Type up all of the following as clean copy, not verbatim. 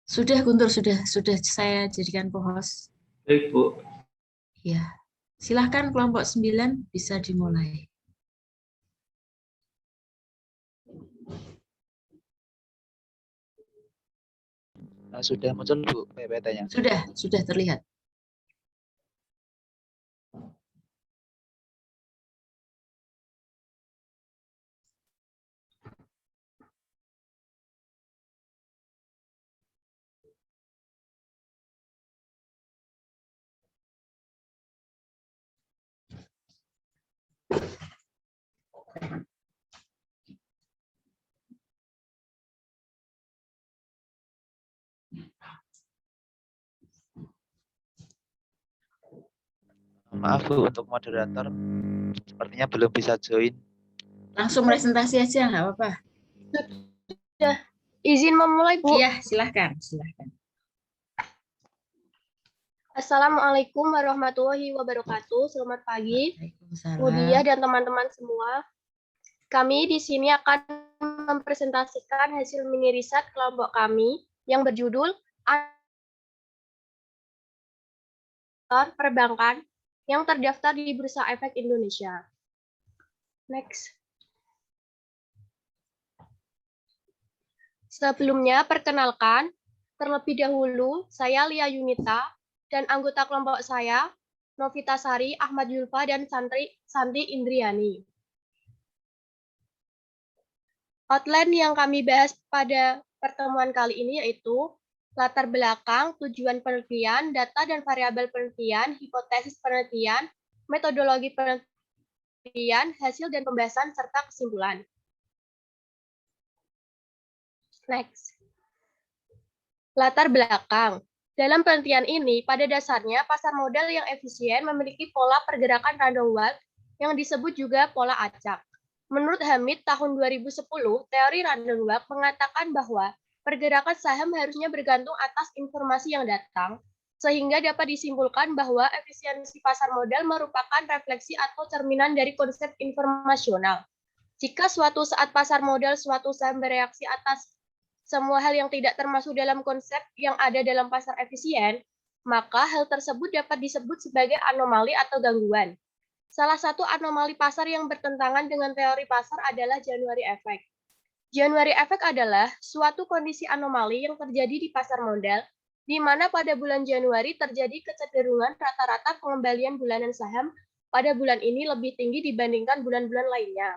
Sudah Guntur, sudah saya jadikan co-host. Baik, Bu. Ya. Silahkan kelompok 9 bisa dimulai. Sudah muncul Bu PPT-nya. Sudah terlihat. Maaf Bu, untuk moderator sepertinya belum bisa join. Langsung presentasi aja, nggak apa-apa. Sudah. Izin memulai, Bu. Iya, silahkan. Assalamualaikum warahmatullahi wabarakatuh. Selamat pagi, Bu Diah dan teman-teman semua. Kami di sini akan mempresentasikan hasil mini riset kelompok kami yang berjudul Perbankan yang terdaftar di Bursa Efek Indonesia. Next. Sebelumnya, perkenalkan, terlebih dahulu, saya Lia Yunita, dan anggota kelompok saya, Novita Sari, Ahmad Yulfa, dan Santi Indriani. Outline yang kami bahas pada pertemuan kali ini yaitu latar belakang, tujuan penelitian, data dan variabel penelitian, hipotesis penelitian, metodologi penelitian, hasil dan pembahasan, serta kesimpulan. Next. Latar belakang. Dalam penelitian ini, pada dasarnya pasar modal yang efisien memiliki pola pergerakan random walk yang disebut juga pola acak. Menurut Hamid tahun 2010, teori random walk mengatakan bahwa pergerakan saham harusnya bergantung atas informasi yang datang, sehingga dapat disimpulkan bahwa efisiensi pasar modal merupakan refleksi atau cerminan dari konsep informasional. Jika suatu saat pasar modal suatu saham bereaksi atas semua hal yang tidak termasuk dalam konsep yang ada dalam pasar efisien, maka hal tersebut dapat disebut sebagai anomali atau gangguan. Salah satu anomali pasar yang bertentangan dengan teori pasar adalah January Effect. January Effect adalah suatu kondisi anomali yang terjadi di pasar modal, di mana pada bulan Januari terjadi kecenderungan rata-rata pengembalian bulanan saham pada bulan ini lebih tinggi dibandingkan bulan-bulan lainnya.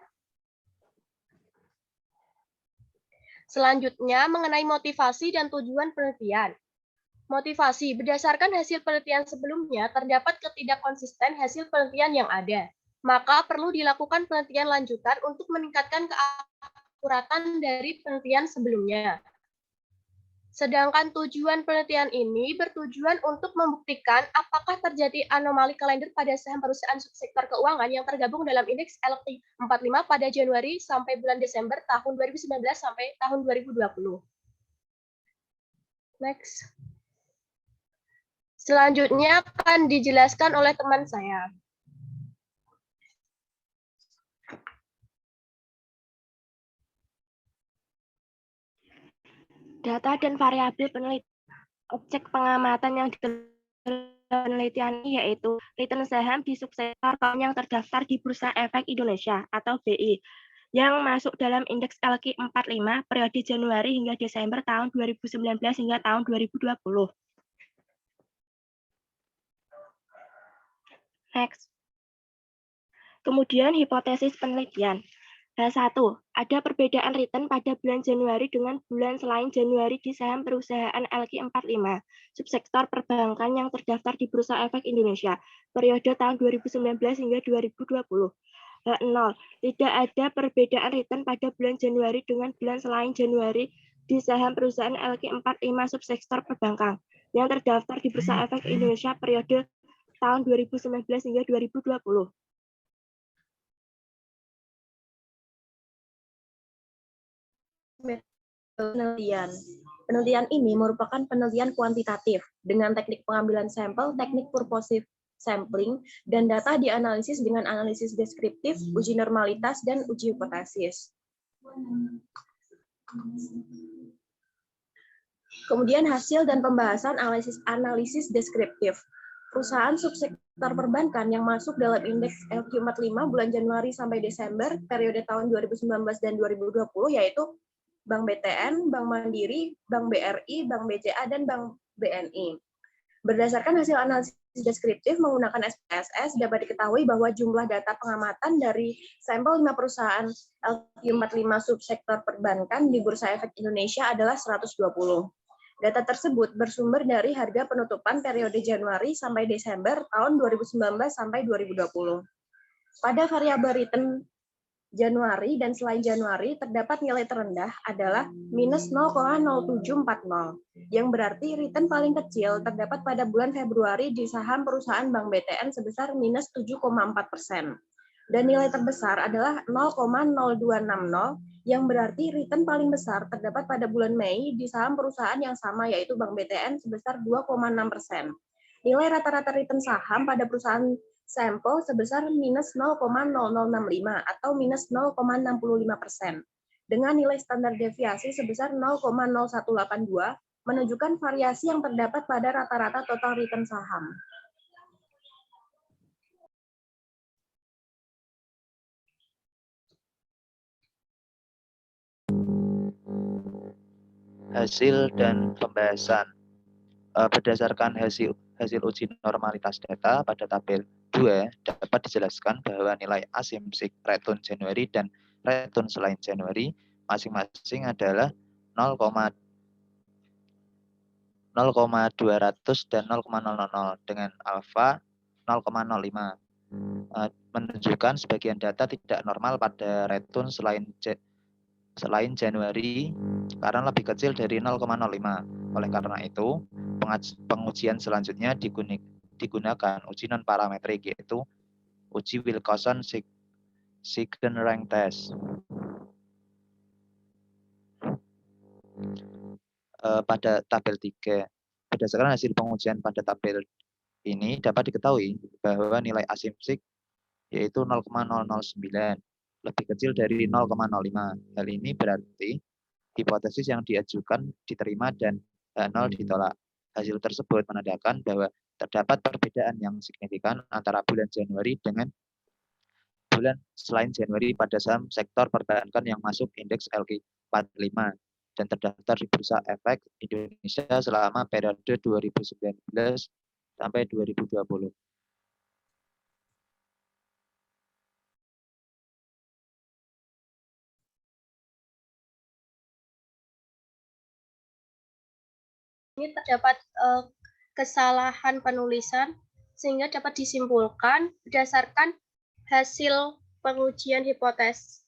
Selanjutnya, mengenai motivasi dan tujuan penelitian. Motivasi, berdasarkan hasil penelitian sebelumnya, terdapat ketidakkonsisten hasil penelitian yang ada. Maka perlu dilakukan penelitian lanjutan untuk meningkatkan keakuratan dari penelitian sebelumnya. Sedangkan tujuan penelitian ini bertujuan untuk membuktikan apakah terjadi anomali kalender pada saham perusahaan subsektor keuangan yang tergabung dalam indeks LQ45 pada Januari sampai bulan Desember tahun 2019 sampai tahun 2020. Next. Selanjutnya akan dijelaskan oleh teman saya. Data dan variabel penelitian. Objek pengamatan yang penelitian yaitu return saham di subsektor keuangan yang terdaftar di Bursa Efek Indonesia atau BI yang masuk dalam indeks LQ45 periode Januari hingga Desember tahun 2019 hingga tahun 2020. Next. Kemudian hipotesis penelitian. H1. Ada perbedaan return pada bulan Januari dengan bulan selain Januari di saham perusahaan LQ45, subsektor perbankan yang terdaftar di Bursa Efek Indonesia, periode tahun 2019 hingga 2020. H0. Tidak ada perbedaan return pada bulan Januari dengan bulan selain Januari di saham perusahaan LQ45, subsektor perbankan yang terdaftar di Bursa Efek Indonesia, periode tahun 2019 hingga 2020. Penelitian ini merupakan penelitian kuantitatif dengan teknik pengambilan sampel, teknik purposive sampling, dan data dianalisis dengan analisis deskriptif, uji normalitas, dan uji hipotesis. Kemudian hasil dan pembahasan analisis deskriptif. Perusahaan subsektor perbankan yang masuk dalam indeks LQ45 bulan Januari sampai Desember periode tahun 2019 dan 2020 yaitu Bank BTN, Bank Mandiri, Bank BRI, Bank BCA, dan Bank BNI. Berdasarkan hasil analisis deskriptif menggunakan SPSS, dapat diketahui bahwa jumlah data pengamatan dari sampel 5 perusahaan LQ45 subsektor perbankan di Bursa Efek Indonesia adalah 120. Data tersebut bersumber dari harga penutupan periode Januari sampai Desember tahun 2019 sampai 2020. Pada variabel return Januari dan selain Januari terdapat nilai terendah adalah minus 0,0740, yang berarti return paling kecil terdapat pada bulan Februari di saham perusahaan Bank BTN sebesar minus 7,4%. Dan nilai terbesar adalah 0,0260, yang berarti return paling besar terdapat pada bulan Mei di saham perusahaan yang sama yaitu Bank BTN sebesar 2,6%. Nilai rata-rata return saham pada perusahaan sampel sebesar minus 0,0065 atau minus 0,65%. Dengan nilai standar deviasi sebesar 0,0182 menunjukkan variasi yang terdapat pada rata-rata total return saham. Hasil dan pembahasan. Berdasarkan hasil uji normalitas data pada tabel 2 dapat dijelaskan bahwa nilai asumsi return Januari dan return selain Januari masing-masing adalah 0,200 dan 0,000 dengan alfa 0,05. Menunjukkan sebagian data tidak normal pada return selain Januari karena lebih kecil dari 0,05. Oleh karena itu, pengujian selanjutnya digunakan uji non-parametrik yaitu uji Wilcoxon Sigden Rank Test. Pada tabel 3, berdasarkan hasil pengujian pada tabel ini dapat diketahui bahwa nilai asumsi yaitu 0,009 lebih kecil dari 0,05. Hal ini berarti hipotesis yang diajukan diterima dan H0 ditolak. Hasil tersebut menandakan bahwa terdapat perbedaan yang signifikan antara bulan Januari dengan bulan selain Januari pada saham sektor perbankan yang masuk indeks LQ45 dan terdaftar di Bursa Efek Indonesia selama periode 2019 sampai 2020. Ini terdapat kesalahan penulisan sehingga dapat disimpulkan berdasarkan hasil pengujian hipotesis.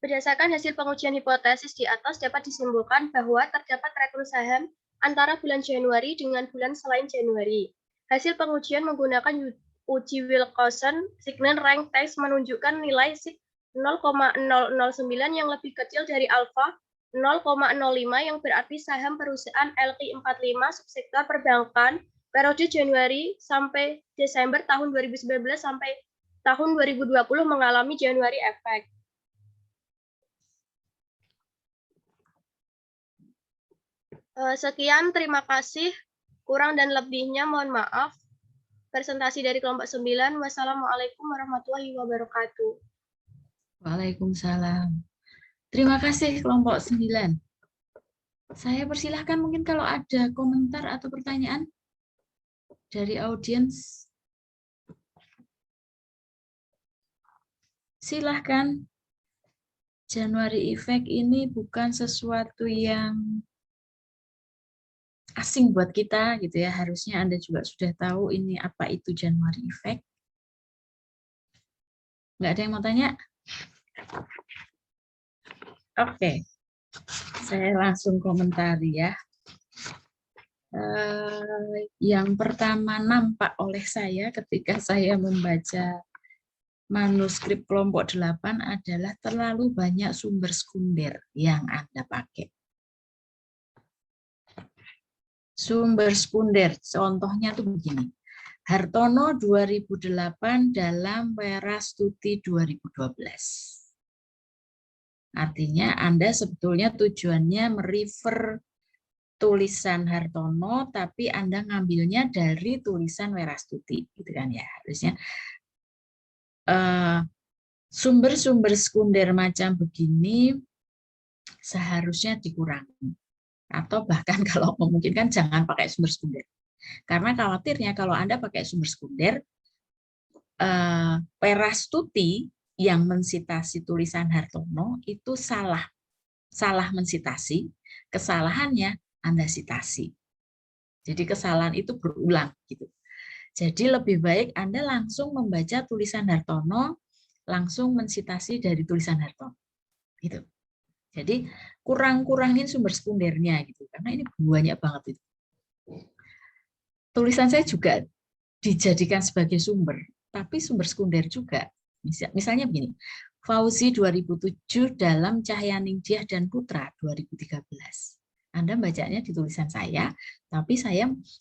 Berdasarkan hasil pengujian hipotesis di atas dapat disimpulkan bahwa terdapat return saham antara bulan Januari dengan bulan selain Januari. Hasil pengujian menggunakan uji Wilcoxon Sigden Rank Test menunjukkan nilai 0,009 yang lebih kecil dari alfa 0,05 yang berarti saham perusahaan LQ45 subsektor perbankan periode Januari sampai Desember tahun 2019 sampai tahun 2020 mengalami Januari Effect. Sekian, terima kasih. Kurang dan lebihnya mohon maaf. Presentasi dari kelompok 9. Wassalamualaikum warahmatullahi wabarakatuh. Waalaikumsalam. Terima kasih kelompok 9. Saya persilahkan mungkin kalau ada komentar atau pertanyaan dari audiens. Silahkan. Januari Effect ini bukan sesuatu yang asing buat kita gitu ya. Harusnya Anda juga sudah tahu ini apa itu Januari Effect. Nggak ada yang mau tanya? Oke, saya langsung komentari ya. Yang pertama nampak oleh saya ketika saya membaca manuskrip kelompok 8 adalah terlalu banyak sumber sekunder yang Anda pakai. Sumber sekunder, contohnya tuh begini. Hartono 2008 dalam Werastuti 2012. Artinya Anda sebetulnya tujuannya merefer tulisan Hartono, tapi Anda ngambilnya dari tulisan Werastuti, gitu kan ya. Harusnya sumber-sumber sekunder macam begini seharusnya dikurangi. Atau bahkan kalau memungkinkan jangan pakai sumber sekunder. Karena khawatirnya kalau Anda pakai sumber sekunder, Werastuti yang mensitasi tulisan Hartono itu salah mensitasi, kesalahannya Anda sitasi. Jadi kesalahan itu berulang gitu. Jadi lebih baik Anda langsung membaca tulisan Hartono, langsung mensitasi dari tulisan Hartono. Gitu. Jadi kurangin sumber sekundernya gitu, karena ini banyak banget itu. Tulisan saya juga dijadikan sebagai sumber, tapi sumber sekunder juga. Misalnya begini, Fauzi 2007 dalam Cahyaningtyah dan Putra 2013. Anda bacanya di tulisan saya, tapi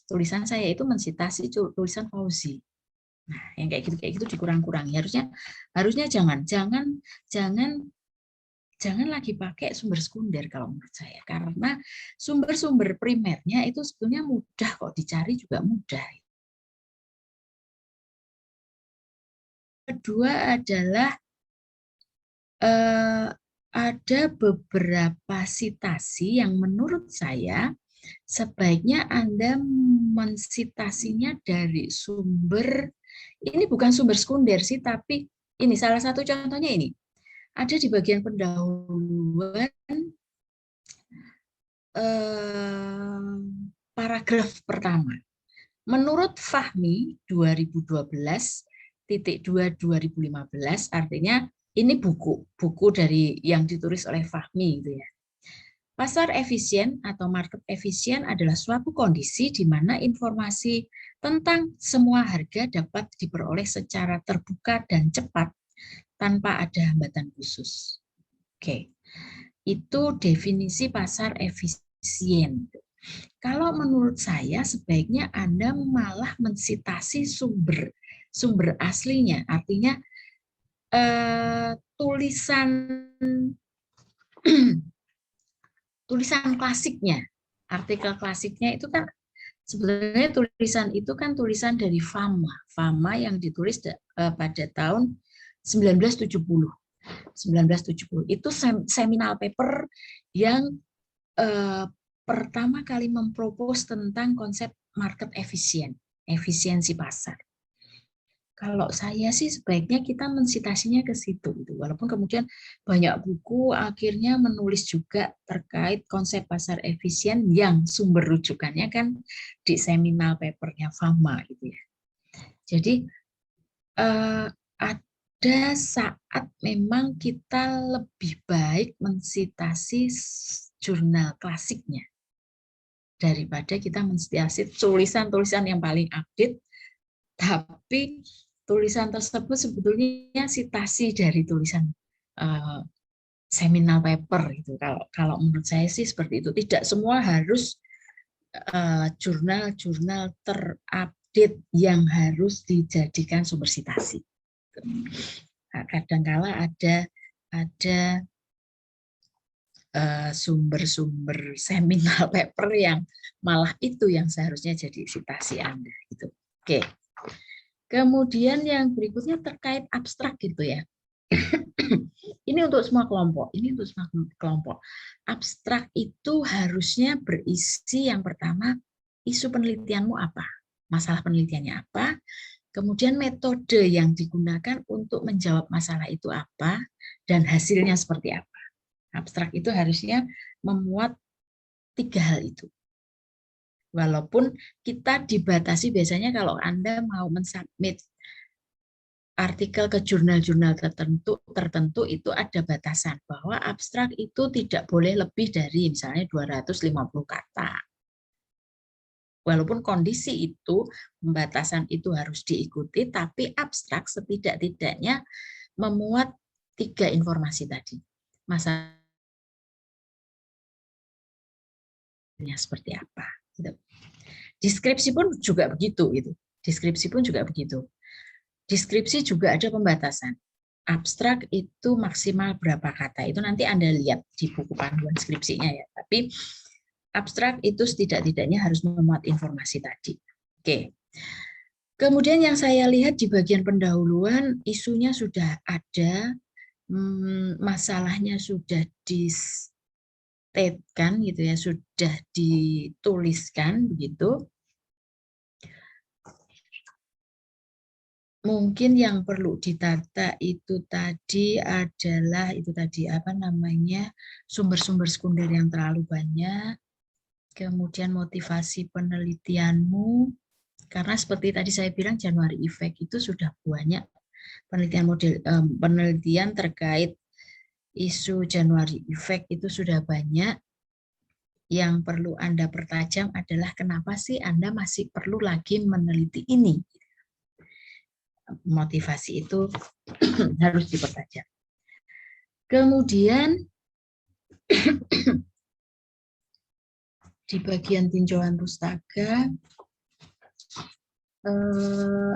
tulisan saya itu mensitasi tulisan Fauzi. Nah, yang kayak gitu dikurang-kurangi. Harusnya jangan lagi pakai sumber sekunder kalau menurut saya, karena sumber-sumber primernya itu sebetulnya mudah kok, dicari juga mudah. Kedua adalah ada beberapa sitasi yang menurut saya sebaiknya Anda mensitasinya dari sumber, ini bukan sumber sekunder sih, tapi ini salah satu contohnya ini. Ada di bagian pendahuluan paragraf pertama. Menurut Fahmi 2012.2/2015, artinya ini buku dari yang ditulis oleh Fahmi gitu ya. Pasar efisien atau market efisien adalah suatu kondisi di mana informasi tentang semua harga dapat diperoleh secara terbuka dan cepat tanpa ada hambatan khusus. Oke. Itu definisi pasar efisien. Kalau menurut saya sebaiknya Anda malah mensitasi sumber aslinya, artinya tulisan klasiknya, artikel klasiknya itu kan sebenarnya tulisan itu kan tulisan dari Fama yang ditulis pada tahun 1970 itu seminal paper yang pertama kali mempropos tentang konsep market efisiensi pasar. Kalau saya sih sebaiknya kita mensitasinya ke situ, walaupun kemudian banyak buku akhirnya menulis juga terkait konsep pasar efisien yang sumber rujukannya kan di seminal papernya Fama gitu ya. Jadi ada saat memang kita lebih baik mensitasi jurnal klasiknya daripada kita mensitasi tulisan-tulisan yang paling update, tapi tulisan tersebut sebetulnya sitasi dari tulisan seminal paper gitu. Kalau menurut saya sih seperti itu. Tidak semua harus jurnal-jurnal terupdate yang harus dijadikan sumber sitasi. Kadangkala ada sumber-sumber seminal paper yang malah itu yang seharusnya jadi sitasi Anda gitu. Oke. Kemudian yang berikutnya terkait abstrak gitu ya. Ini untuk semua kelompok. Abstrak itu harusnya berisi yang pertama, isu penelitianmu apa? Masalah penelitiannya apa? Kemudian metode yang digunakan untuk menjawab masalah itu apa? Dan hasilnya seperti apa? Abstrak itu harusnya memuat 3 hal itu. Walaupun kita dibatasi biasanya kalau Anda mau mensubmit artikel ke jurnal-jurnal tertentu itu ada batasan bahwa abstrak itu tidak boleh lebih dari misalnya 250 kata. Walaupun kondisi itu, pembatasan itu harus diikuti, tapi abstrak setidak-tidaknya memuat 3 informasi tadi. Masalahnya seperti apa. Deskripsi pun juga begitu. Deskripsi juga ada pembatasan. abstrak itu maksimal berapa kata. Itu nanti Anda lihat di buku panduan skripsinya ya. Tapi abstrak itu setidak-tidaknya harus memuat informasi tadi. Oke. Kemudian yang saya lihat di bagian pendahuluan, isunya sudah ada, masalahnya sudah di-statekan gitu ya, sudah dituliskan begitu. Mungkin yang perlu ditata itu tadi adalah sumber-sumber sekunder yang terlalu banyak, kemudian motivasi penelitianmu, karena seperti tadi saya bilang Januari Effect itu sudah banyak penelitian terkait isu Januari Effect itu sudah banyak. Yang perlu Anda pertajam adalah kenapa sih Anda masih perlu lagi meneliti ini. Motivasi itu harus dipertajam. Kemudian di bagian tinjauan pustaka,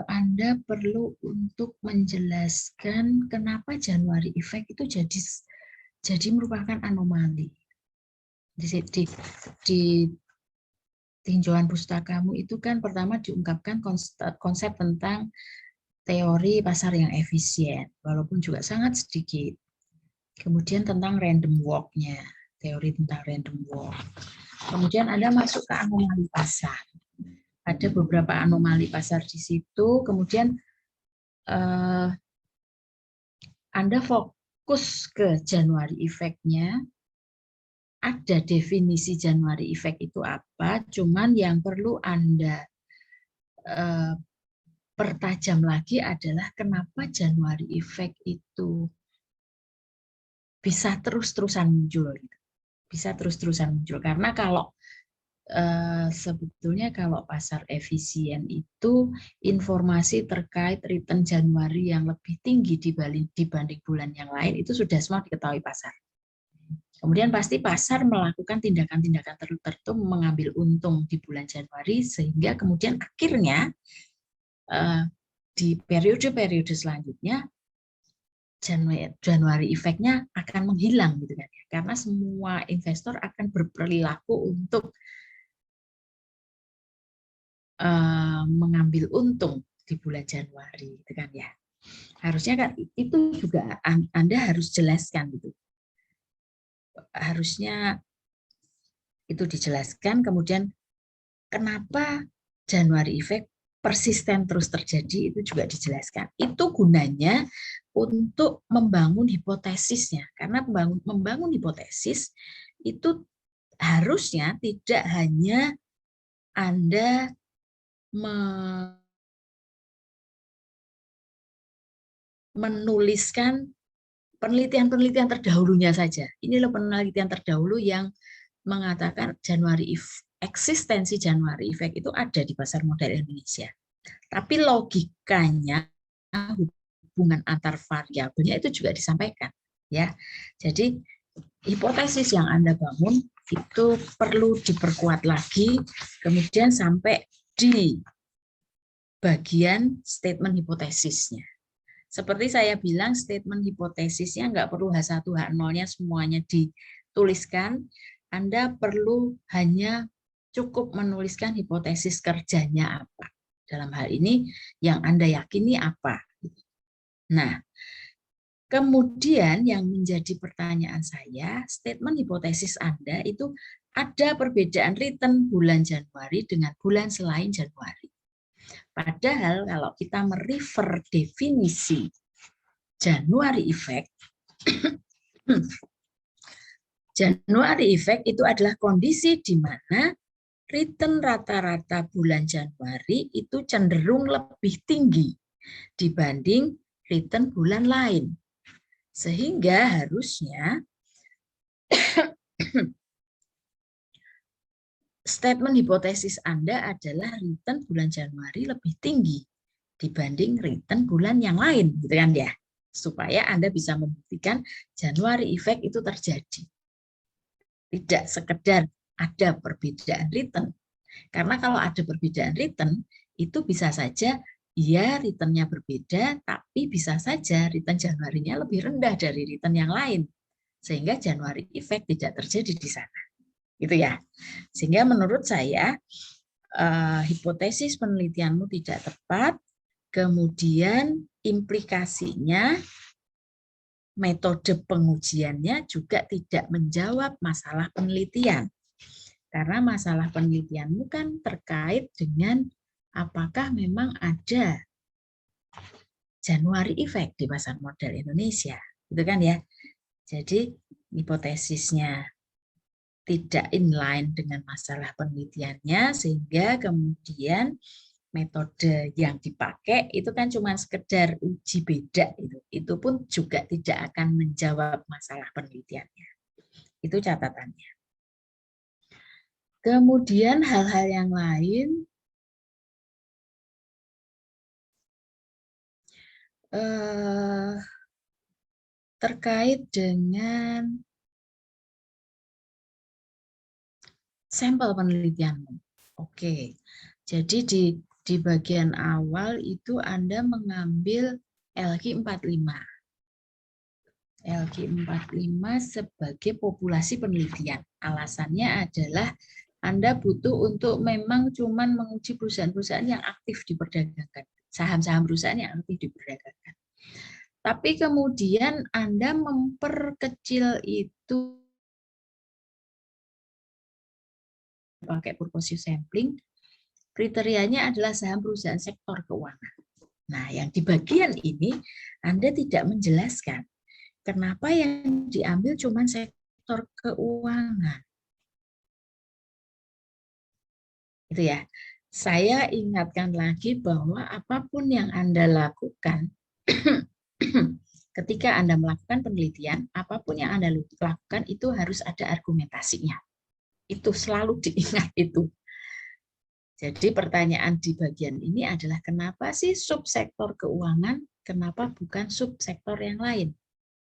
Anda perlu untuk menjelaskan kenapa Januari Effect itu jadi merupakan anomali. Di tinjauan pustakamu itu kan pertama diungkapkan konsep tentang teori pasar yang efisien, walaupun juga sangat sedikit. Kemudian tentang random walk-nya, teori tentang random walk. Kemudian Anda masuk ke anomali pasar. Ada beberapa anomali pasar di situ, kemudian Anda fokus ke Januari Effect-nya, ada definisi Januari Effect itu apa, cuman yang perlu Anda pertajam lagi adalah kenapa Januari Effect itu bisa terus-terusan muncul. Bisa terus-terusan muncul, karena kalau sebetulnya kalau pasar efisien itu informasi terkait return Januari yang lebih tinggi dibanding bulan yang lain itu sudah semua diketahui pasar. Kemudian pasti pasar melakukan tindakan-tindakan tertentu mengambil untung di bulan Januari, sehingga kemudian akhirnya di periode-periode selanjutnya Januari Effect-nya akan menghilang gitu kan ya. Karena semua investor akan berperilaku untuk mengambil untung di bulan Januari, gitu kan ya. Harusnya kan itu juga Anda harus jelaskan gitu. Harusnya itu dijelaskan, kemudian kenapa Januari Effect persisten terus terjadi itu juga dijelaskan. Itu gunanya untuk membangun hipotesisnya, karena membangun hipotesis itu harusnya tidak hanya Anda menuliskan penelitian-penelitian terdahulunya saja. Ini loh penelitian terdahulu yang mengatakan eksistensi Januari Effect itu ada di pasar modal Indonesia. Tapi logikanya, hubungan antar variabelnya itu juga disampaikan, ya. Jadi hipotesis yang Anda bangun itu perlu diperkuat lagi, kemudian sampai di bagian statement hipotesisnya. Seperti saya bilang, statement hipotesisnya nggak perlu H1, H0-nya semuanya dituliskan. Anda perlu hanya cukup menuliskan hipotesis kerjanya apa. Dalam hal ini, yang Anda yakini apa. Nah, kemudian yang menjadi pertanyaan saya, statement hipotesis Anda itu ada perbedaan return bulan Januari dengan bulan selain Januari. Padahal kalau kita merefer definisi Januari Effect, Januari Effect itu adalah kondisi di mana return rata-rata bulan Januari itu cenderung lebih tinggi dibanding return bulan lain. Sehingga harusnya statement hipotesis Anda adalah return bulan Januari lebih tinggi dibanding return bulan yang lain, gitu kan ya? Supaya Anda bisa membuktikan Januari Effect itu terjadi. Tidak sekedar ada perbedaan return. Karena kalau ada perbedaan return, itu bisa saja Iya, returnnya berbeda, tapi bisa saja return Januarinya lebih rendah dari return yang lain. Sehingga Januari effect tidak terjadi di sana. Gitu ya. Sehingga menurut saya, hipotesis penelitianmu tidak tepat, kemudian implikasinya metode pengujiannya juga tidak menjawab masalah penelitian. Karena masalah penelitianmu kan terkait dengan apakah memang ada Januari effect di pasar modal Indonesia, gitu kan ya. Jadi hipotesisnya tidak inline dengan masalah penelitiannya, sehingga kemudian metode yang dipakai itu kan cuma sekedar uji beda, itu pun juga tidak akan menjawab masalah penelitiannya. Itu catatannya. Kemudian hal-hal yang lain, terkait dengan sampel penelitianmu. Oke, jadi di bagian awal itu Anda mengambil LQ45. LQ45 sebagai populasi penelitian. Alasannya adalah Anda butuh untuk memang cuman menguji perusahaan-perusahaan yang aktif diperdagangkan. Saham-saham perusahaan yang aktif diperdagangkan. Tapi kemudian Anda memperkecil itu pakai purposive sampling, kriterianya adalah saham perusahaan sektor keuangan. Nah, yang di bagian ini Anda tidak menjelaskan kenapa yang diambil cuma sektor keuangan. Itu ya. Saya ingatkan lagi bahwa apapun yang Anda lakukan, ketika Anda melakukan penelitian, apapun yang Anda lakukan itu harus ada argumentasinya. Itu selalu diingat itu. Jadi pertanyaan di bagian ini adalah kenapa sih subsektor keuangan, kenapa bukan subsektor yang lain?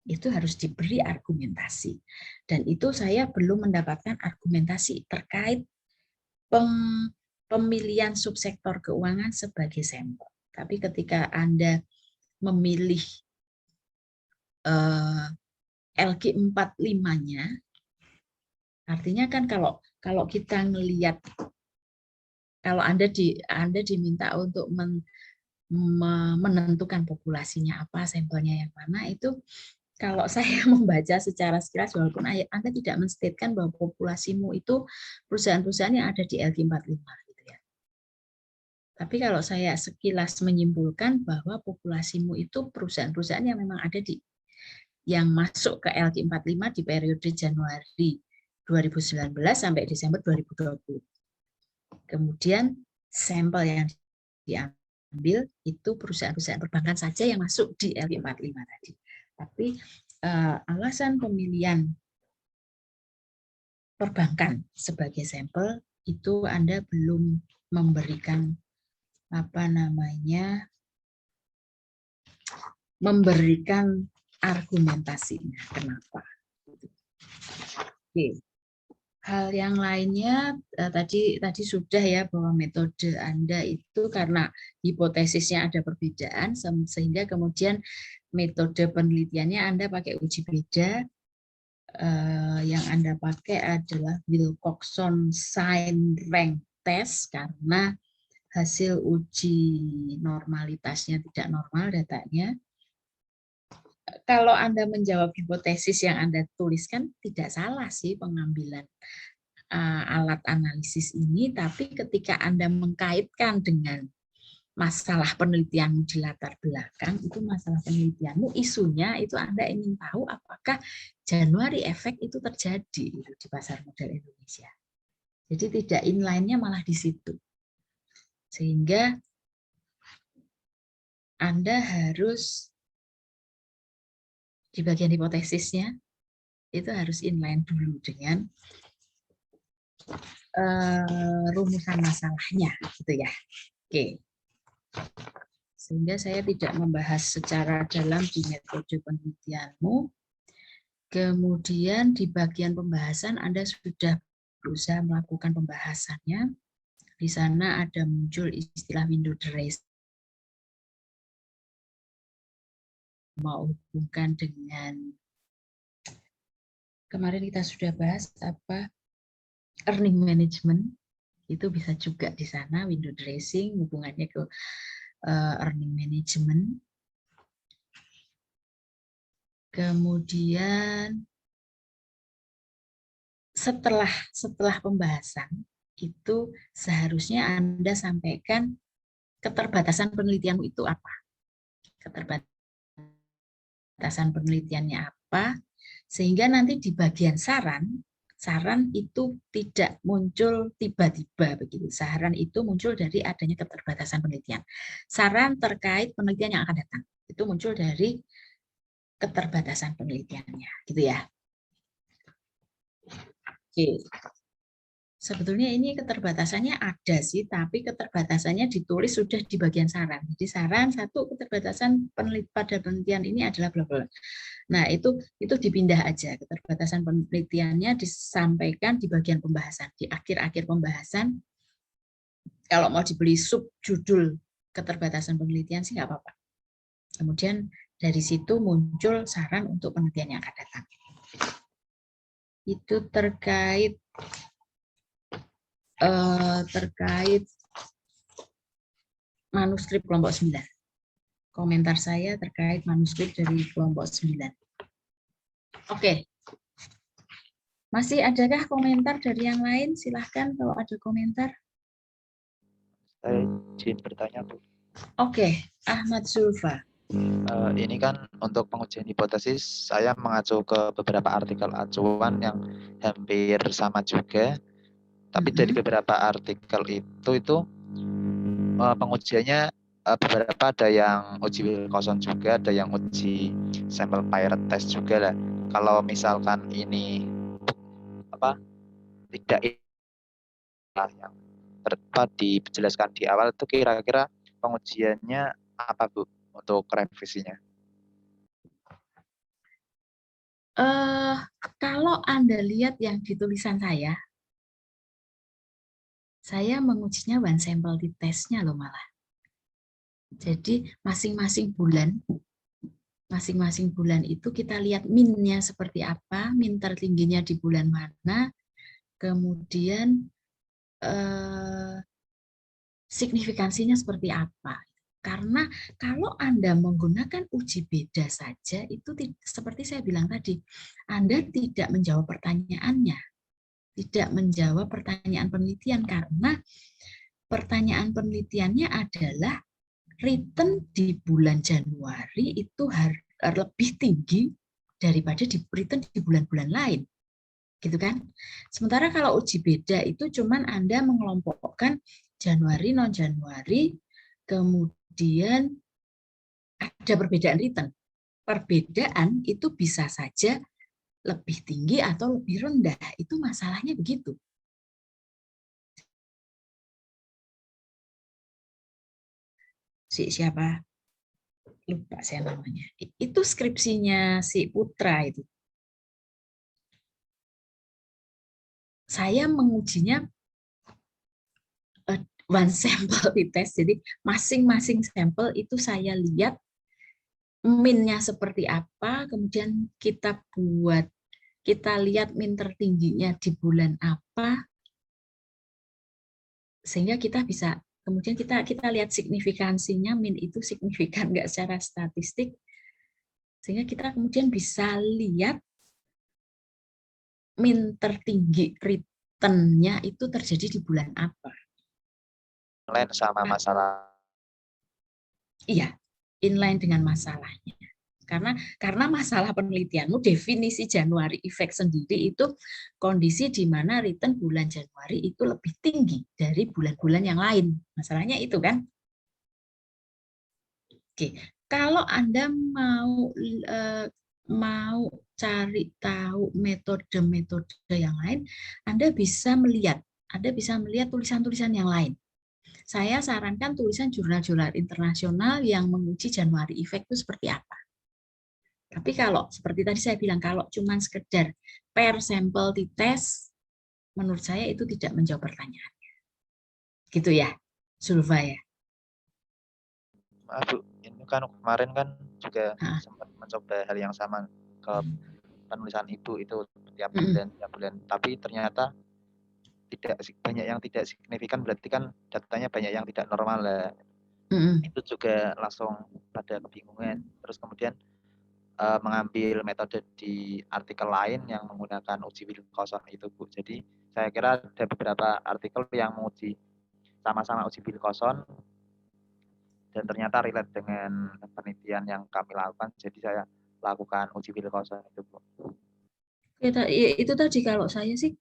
Itu harus diberi argumentasi. Dan itu saya belum mendapatkan argumentasi terkait pemilihan subsektor keuangan sebagai sampel. Tapi ketika Anda memilih LQ45-nya, artinya kan kalau kita ngelihat, kalau Anda diminta untuk menentukan populasinya apa, sampelnya yang mana, itu kalau saya membaca secara sekilas, walaupun Anda tidak menstatekan bahwa populasimu itu perusahaan-perusahaan yang ada di LQ45. Gitu ya. Tapi kalau saya sekilas menyimpulkan bahwa populasimu itu perusahaan-perusahaan yang memang ada yang masuk ke LQ45 di periode Januari 2019 sampai Desember 2020. Kemudian sampel yang diambil itu perusahaan-perusahaan perbankan saja yang masuk di LQ45 tadi. Tapi alasan pemilihan perbankan sebagai sampel itu Anda belum memberikan memberikan argumentasinya kenapa. Oke. Hal yang lainnya tadi sudah ya, bahwa metode Anda itu karena hipotesisnya ada perbedaan sehingga kemudian metode penelitiannya Anda pakai uji beda. Yang Anda pakai adalah Wilcoxon Sign Rank Test karena hasil uji normalitasnya tidak normal datanya. Kalau Anda menjawab hipotesis yang Anda tuliskan, tidak salah sih pengambilan alat analisis ini, tapi ketika Anda mengkaitkan dengan masalah penelitianmu di latar belakang, itu masalah penelitianmu, isunya itu Anda ingin tahu apakah Januari efek itu terjadi di pasar modal Indonesia. Jadi tidak inline-nya malah di situ. Sehingga Anda harus di bagian hipotesisnya itu harus inline dulu dengan rumusan masalahnya, gitu ya. Oke. Sehingga saya tidak membahas secara dalam di metode penelitianmu. Kemudian di bagian pembahasan Anda sudah berusaha melakukan pembahasannya. Di sana ada muncul istilah window dressing. mau hubungkan dengan kemarin kita sudah bahas apa earning management, itu bisa juga di sana window dressing hubungannya ke earning management. Kemudian setelah pembahasan itu seharusnya Anda sampaikan keterbatasan penelitianmu itu apa. Keterbatasan penelitiannya apa, sehingga nanti di bagian saran itu tidak muncul tiba-tiba begitu. Saran itu muncul dari adanya keterbatasan penelitian. Saran terkait penelitian yang akan datang itu muncul dari keterbatasan penelitiannya, gitu ya. Oke. Sebetulnya ini keterbatasannya ada sih, tapi keterbatasannya ditulis sudah di bagian saran. Jadi saran satu keterbatasan pada penelitian ini adalah bla bla. Nah, itu dipindah aja. Keterbatasan penelitiannya disampaikan di bagian pembahasan, di akhir-akhir pembahasan. Kalau mau dibeli subjudul keterbatasan penelitian sih nggak apa-apa. Kemudian dari situ muncul saran untuk penelitian yang akan datang. Itu terkait manuskrip kelompok 9. Komentar saya terkait manuskrip dari kelompok 9. Oke. Masih adakah komentar dari yang lain? Silahkan kalau ada komentar. Saya izin bertanya, Bu. Oke, Ahmad Zulfa. Ini kan untuk pengujian hipotesis saya mengacu ke beberapa artikel acuan yang hampir sama juga, tapi dari beberapa artikel itu pengujiannya beberapa ada yang uji Wilcoxon juga, ada yang uji sampel pirate test juga lah. Kalau misalkan ini tidak yang dijelaskan di awal itu kira-kira pengujiannya apa, Bu, untuk revisinya? Kalau Anda lihat yang di tulisan saya mengujinya one sample di tesnya loh malah. Jadi masing-masing bulan itu kita lihat min-nya seperti apa, min tertingginya di bulan mana, kemudian signifikansinya seperti apa. Karena kalau Anda menggunakan uji beda saja, itu seperti saya bilang tadi, Anda tidak menjawab pertanyaannya, tidak menjawab pertanyaan penelitian, karena pertanyaan penelitiannya adalah return di bulan Januari itu lebih tinggi daripada di return di bulan-bulan lain. Gitu kan? Sementara kalau uji beda itu cuman Anda mengelompokkan Januari, non-Januari, kemudian ada perbedaan return. Perbedaan itu bisa saja lebih tinggi atau lebih rendah. Itu masalahnya begitu. Siapa? Lupa saya namanya. Itu skripsinya si Putra itu. Saya mengujinya one sample di tes. Jadi masing-masing sampel itu saya lihat min-nya seperti apa, kemudian kita lihat min tertingginya di bulan apa, sehingga kita bisa kemudian kita lihat signifikansinya, min itu signifikan nggak secara statistik, sehingga kita kemudian bisa lihat min tertinggi return-nya itu terjadi di bulan apa. Lain sama masalah. Iya, inline dengan masalahnya. Karena masalah penelitianmu, definisi Januari effect sendiri itu kondisi di mana return bulan Januari itu lebih tinggi dari bulan-bulan yang lain. Masalahnya itu kan. Oke, kalau Anda mau cari tahu metode-metode yang lain, Anda bisa melihat tulisan-tulisan yang lain. Saya sarankan tulisan jurnal-jurnal internasional yang menguji Januari effect itu seperti apa. Tapi kalau seperti tadi saya bilang, kalau cuma sekedar per sampel di tes, menurut saya itu tidak menjawab pertanyaannya. Gitu ya, Zulfa ya. Maaf, Bu, ini kan kemarin kan juga Ah. sempat mencoba hal yang sama ke penulisan ibu itu tiap Mm-mm. bulan, tapi ternyata banyak yang tidak signifikan, berarti kan datanya banyak yang tidak normal lah. Mm-mm. Itu juga langsung pada kebingungan. Terus kemudian mengambil metode di artikel lain yang menggunakan uji Wilcoxon itu, Bu. Jadi saya kira ada beberapa artikel yang menguji sama-sama uji Wilcoxon dan ternyata relate dengan penelitian yang kami lakukan. Jadi saya lakukan uji Wilcoxon itu, Bu. Itu tadi kalau saya sih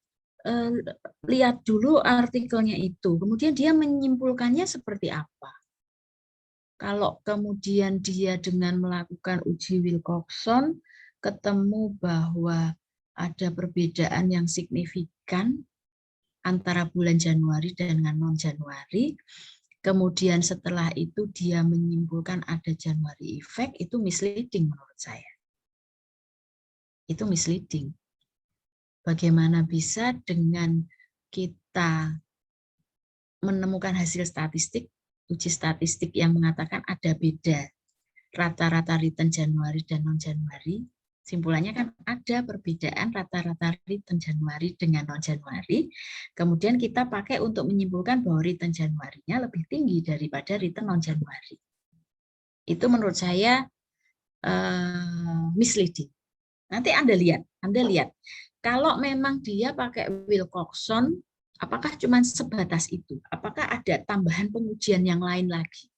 lihat dulu artikelnya itu, kemudian dia menyimpulkannya seperti apa. Kalau kemudian dia dengan melakukan uji Wilcoxon ketemu bahwa ada perbedaan yang signifikan antara bulan Januari dengan non-Januari, kemudian setelah itu dia menyimpulkan ada Januari effect, itu misleading menurut saya. Itu misleading. Bagaimana bisa dengan kita menemukan hasil statistik, uji statistik yang mengatakan ada beda rata-rata return Januari dan non-Januari, simpulannya kan ada perbedaan rata-rata return Januari dengan non-Januari, kemudian kita pakai untuk menyimpulkan bahwa return Januarinya lebih tinggi daripada return non-Januari. Itu menurut saya misleading. Nanti Anda lihat, kalau memang dia pakai Wilcoxon, apakah cuma sebatas itu? Apakah ada tambahan pengujian yang lain lagi?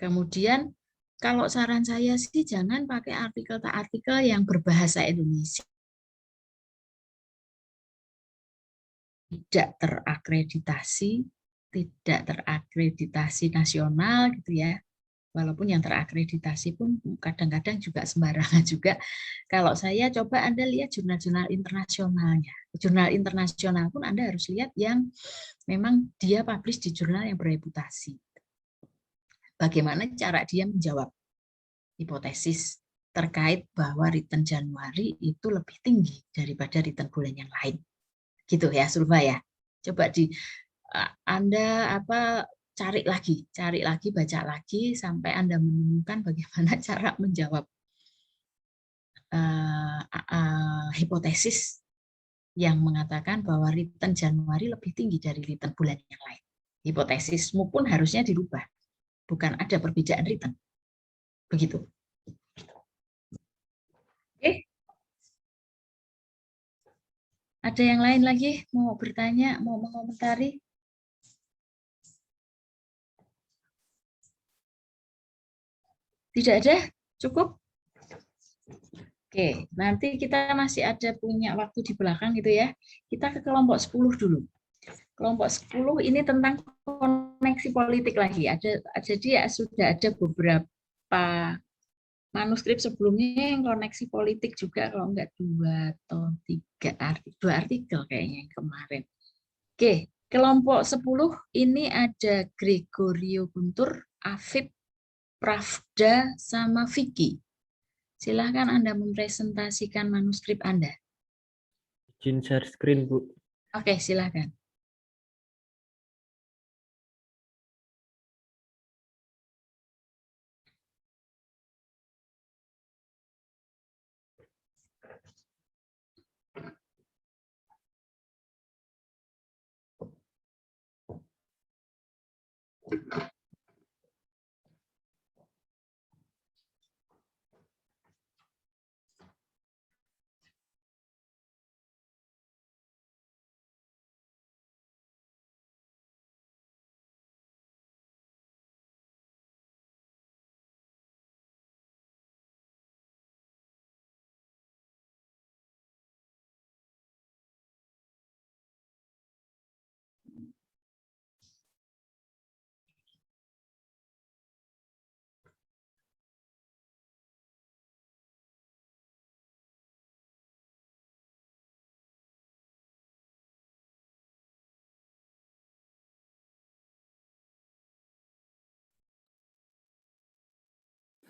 Kemudian, kalau saran saya sih jangan pakai artikel yang berbahasa Indonesia. Tidak terakreditasi nasional gitu ya. Walaupun yang terakreditasi pun kadang-kadang juga sembarangan juga. Kalau saya coba Anda lihat jurnal-jurnal internasionalnya. Jurnal internasional pun Anda harus lihat yang memang dia publish di jurnal yang bereputasi. Bagaimana cara dia menjawab hipotesis terkait bahwa return Januari itu lebih tinggi daripada return bulan yang lain. Gitu ya, Sulfa ya. Coba Anda cari lagi, baca lagi sampai Anda menemukan bagaimana cara menjawab hipotesis yang mengatakan bahwa return Januari lebih tinggi dari return bulan yang lain. Hipotesismu pun harusnya dirubah, bukan ada perbedaan return. Begitu. Oke. Ada yang lain lagi mau bertanya, mau mengomentari? Tidak ada? Cukup? Oke, nanti kita masih ada punya waktu di belakang gitu ya. Kita ke kelompok 10 dulu. Kelompok 10 ini tentang koneksi politik lagi. Jadi ya sudah ada beberapa manuskrip sebelumnya yang koneksi politik juga, kalau enggak 2 atau 2 artikel kayaknya yang kemarin. Oke, kelompok 10 ini ada Gregorio Guntur, Afif, Pravda, sama Vicky. Silahkan Anda mempresentasikan manuskrip Anda. Izin share screen, Bu. Oke, silahkan.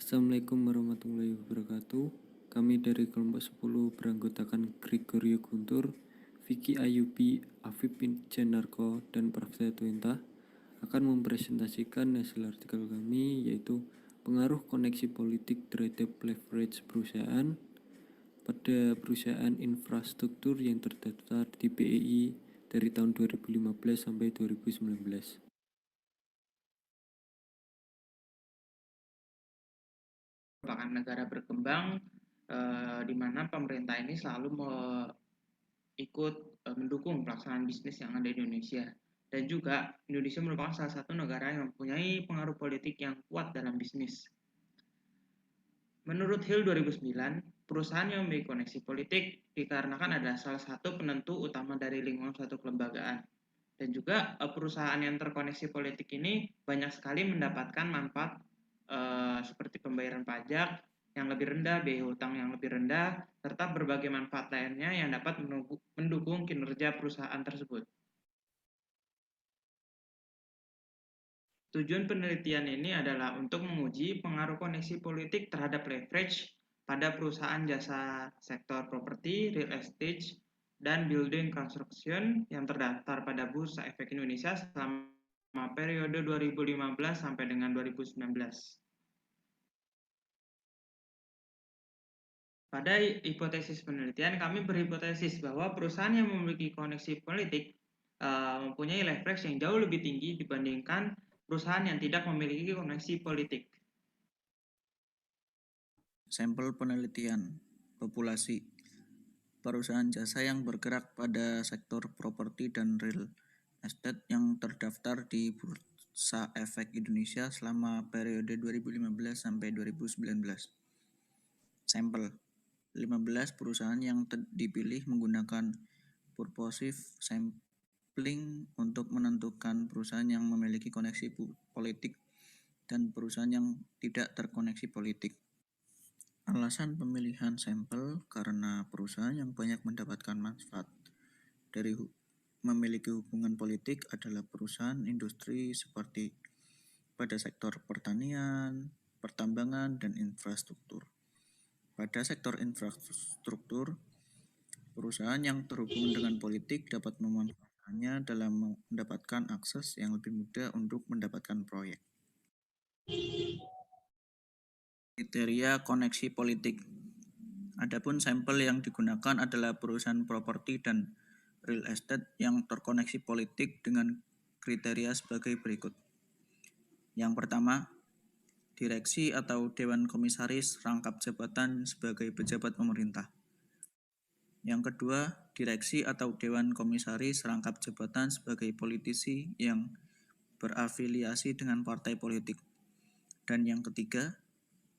Assalamualaikum warahmatullahi wabarakatuh. Kami dari kelompok 10 beranggotakan Gregorio Guntur, Vicky Ayubi, Afif Janarko, dan Pravda Twinta akan mempresentasikan hasil artikel kami, yaitu pengaruh koneksi politik terhadap leverage perusahaan pada perusahaan infrastruktur yang terdaftar di BEI dari tahun 2015 sampai 2019. Merupakan negara berkembang di mana pemerintah ini selalu ikut mendukung pelaksanaan bisnis yang ada di Indonesia. Dan juga Indonesia merupakan salah satu negara yang mempunyai pengaruh politik yang kuat dalam bisnis. Menurut Hill 2009, perusahaan yang memiliki koneksi politik dikarenakan adalah salah satu penentu utama dari lingkungan suatu kelembagaan. Dan juga perusahaan yang terkoneksi politik ini banyak sekali mendapatkan manfaat seperti pembayaran pajak yang lebih rendah, biaya hutang yang lebih rendah, serta berbagai manfaat lainnya yang dapat mendukung kinerja perusahaan tersebut. Tujuan penelitian ini adalah untuk menguji pengaruh koneksi politik terhadap leverage pada perusahaan jasa sektor properti, real estate, dan building construction yang terdaftar pada Bursa Efek Indonesia selama periode 2015 sampai dengan 2019. Pada hipotesis penelitian, kami berhipotesis bahwa perusahaan yang memiliki koneksi politik mempunyai leverage yang jauh lebih tinggi dibandingkan perusahaan yang tidak memiliki koneksi politik. Sampel penelitian populasi perusahaan jasa yang bergerak pada sektor properti dan real estate yang terdaftar di Bursa Efek Indonesia selama periode 2015 sampai 2019. Sampel 15 perusahaan yang dipilih menggunakan purposive sampling untuk menentukan perusahaan yang memiliki koneksi politik dan perusahaan yang tidak terkoneksi politik. Alasan pemilihan sampel karena perusahaan yang banyak mendapatkan manfaat dari memiliki hubungan politik adalah perusahaan industri seperti pada sektor pertanian, pertambangan, dan infrastruktur. Pada sektor infrastruktur, perusahaan yang terhubung dengan politik dapat memanfaatkannya dalam mendapatkan akses yang lebih mudah untuk mendapatkan proyek. Kriteria koneksi politik. Adapun sampel yang digunakan adalah perusahaan properti dan real estate yang terkoneksi politik dengan kriteria sebagai berikut. Yang pertama, direksi atau dewan komisaris rangkap jabatan sebagai pejabat pemerintah. Yang kedua, direksi atau dewan komisaris rangkap jabatan sebagai politisi yang berafiliasi dengan partai politik. Dan yang ketiga,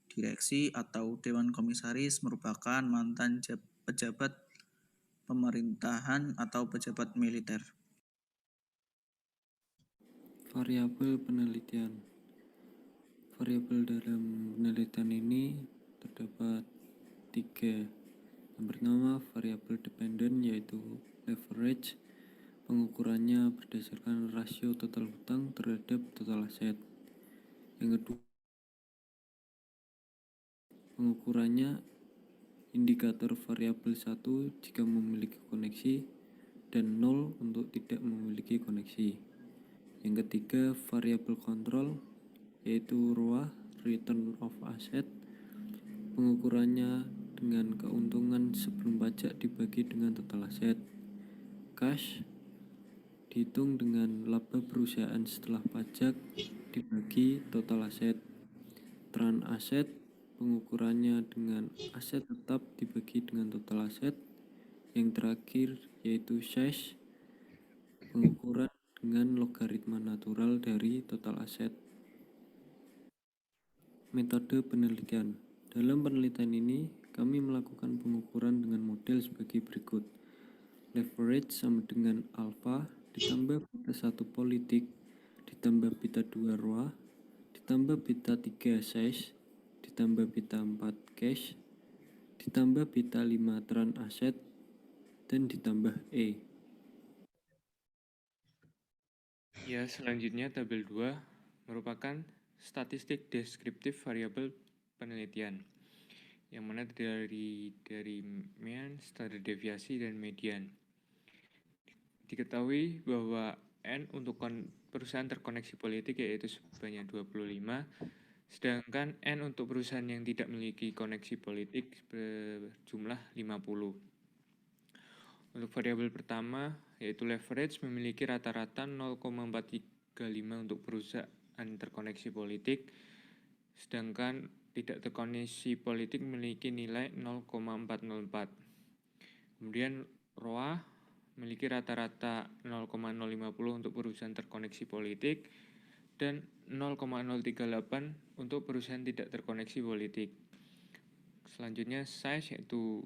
direksi atau dewan komisaris merupakan mantan pejabat pemerintahan atau pejabat militer. Variabel penelitian. Variabel dalam penelitian ini terdapat 3. Yang pertama, variabel dependen, yaitu leverage. Pengukurannya berdasarkan rasio total hutang terhadap total aset. Yang kedua, pengukurannya indikator variabel 1 jika memiliki koneksi dan 0 untuk tidak memiliki koneksi. Yang ketiga, variabel kontrol, yaitu ROA, return of asset. Pengukurannya dengan keuntungan sebelum pajak dibagi dengan total aset. Cash dihitung dengan laba perusahaan setelah pajak dibagi total aset. Tran aset, pengukurannya dengan aset tetap dibagi dengan total aset. Yang terakhir yaitu size, pengukuran dengan logaritma natural dari total aset. Metode penelitian. Dalam penelitian ini, kami melakukan pengukuran dengan model sebagai berikut. Leverage sama dengan alpha ditambah beta 1 politik ditambah beta 2 ROA ditambah beta 3 size ditambah beta 4 cash ditambah beta 5 tran aset dan ditambah E. Ya, selanjutnya tabel 2 merupakan statistik deskriptif variabel penelitian, yang mana dari mean, standar deviasi, dan median. Diketahui bahwa N untuk perusahaan terkoneksi politik yaitu sebanyak 25, sedangkan N untuk perusahaan yang tidak memiliki koneksi politik berjumlah 50. Untuk variabel pertama yaitu leverage memiliki rata-rata 0,435 untuk perusahaan terkoneksi politik, sedangkan tidak terkoneksi politik memiliki nilai 0,404. Kemudian ROA memiliki rata-rata 0,050 untuk perusahaan terkoneksi politik dan 0,038 untuk perusahaan tidak terkoneksi politik. Selanjutnya size yaitu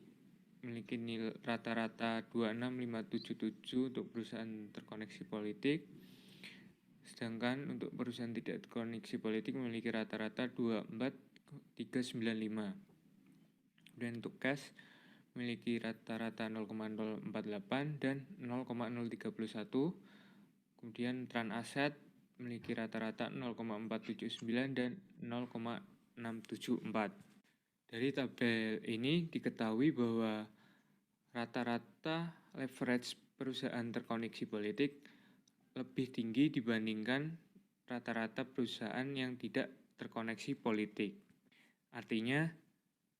memiliki nilai rata-rata 26577 untuk perusahaan terkoneksi politik, sedangkan untuk perusahaan tidak terkoneksi politik memiliki rata-rata 24395. Kemudian untuk cash memiliki rata-rata 0,048 dan 0,031. Kemudian trans aset memiliki rata-rata 0,479 dan 0,674. Dari tabel ini diketahui bahwa rata-rata leverage perusahaan terkoneksi politik lebih tinggi dibandingkan rata-rata perusahaan yang tidak terkoneksi politik. Artinya,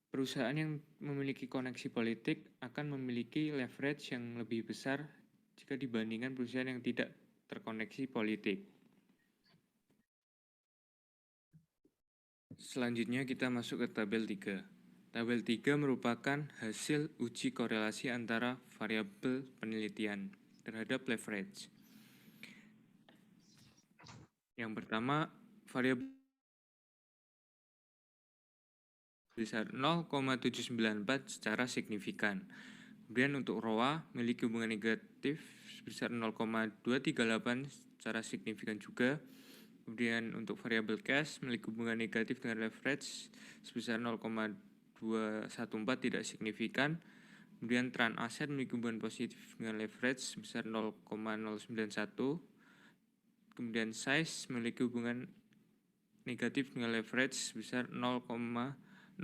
perusahaan yang memiliki koneksi politik akan memiliki leverage yang lebih besar jika dibandingkan perusahaan yang tidak terkoneksi politik. Selanjutnya kita masuk ke tabel 3. Tabel 3 merupakan hasil uji korelasi antara variabel penelitian terhadap leverage. Yang pertama, variabel sebesar 0,794 secara signifikan. Kemudian untuk ROA memiliki hubungan negatif sebesar 0,238 secara signifikan juga. Kemudian untuk variabel cash memiliki hubungan negatif dengan leverage sebesar 0,214 tidak signifikan. Kemudian trans aset memiliki hubungan positif dengan leverage sebesar 0,091. Kemudian size memiliki hubungan negatif dengan leverage sebesar 0,028.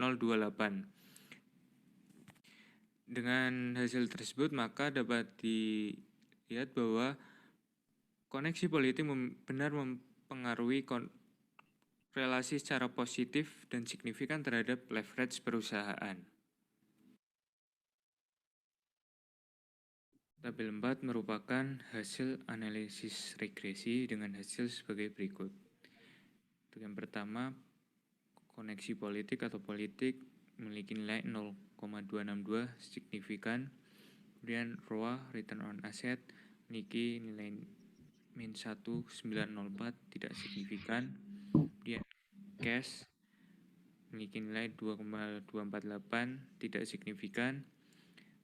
Dengan hasil tersebut maka dapat dilihat bahwa koneksi politik benar mempengaruhi relasi secara positif dan signifikan terhadap leverage perusahaan. Tabel 4 merupakan hasil analisis regresi dengan hasil sebagai berikut. Untuk yang pertama, koneksi politik atau politik memiliki nilai 0,262 signifikan. Kemudian ROA, return on asset, memiliki nilai -1904 tidak signifikan. Kemudian cash memiliki nilai 2,248 tidak signifikan.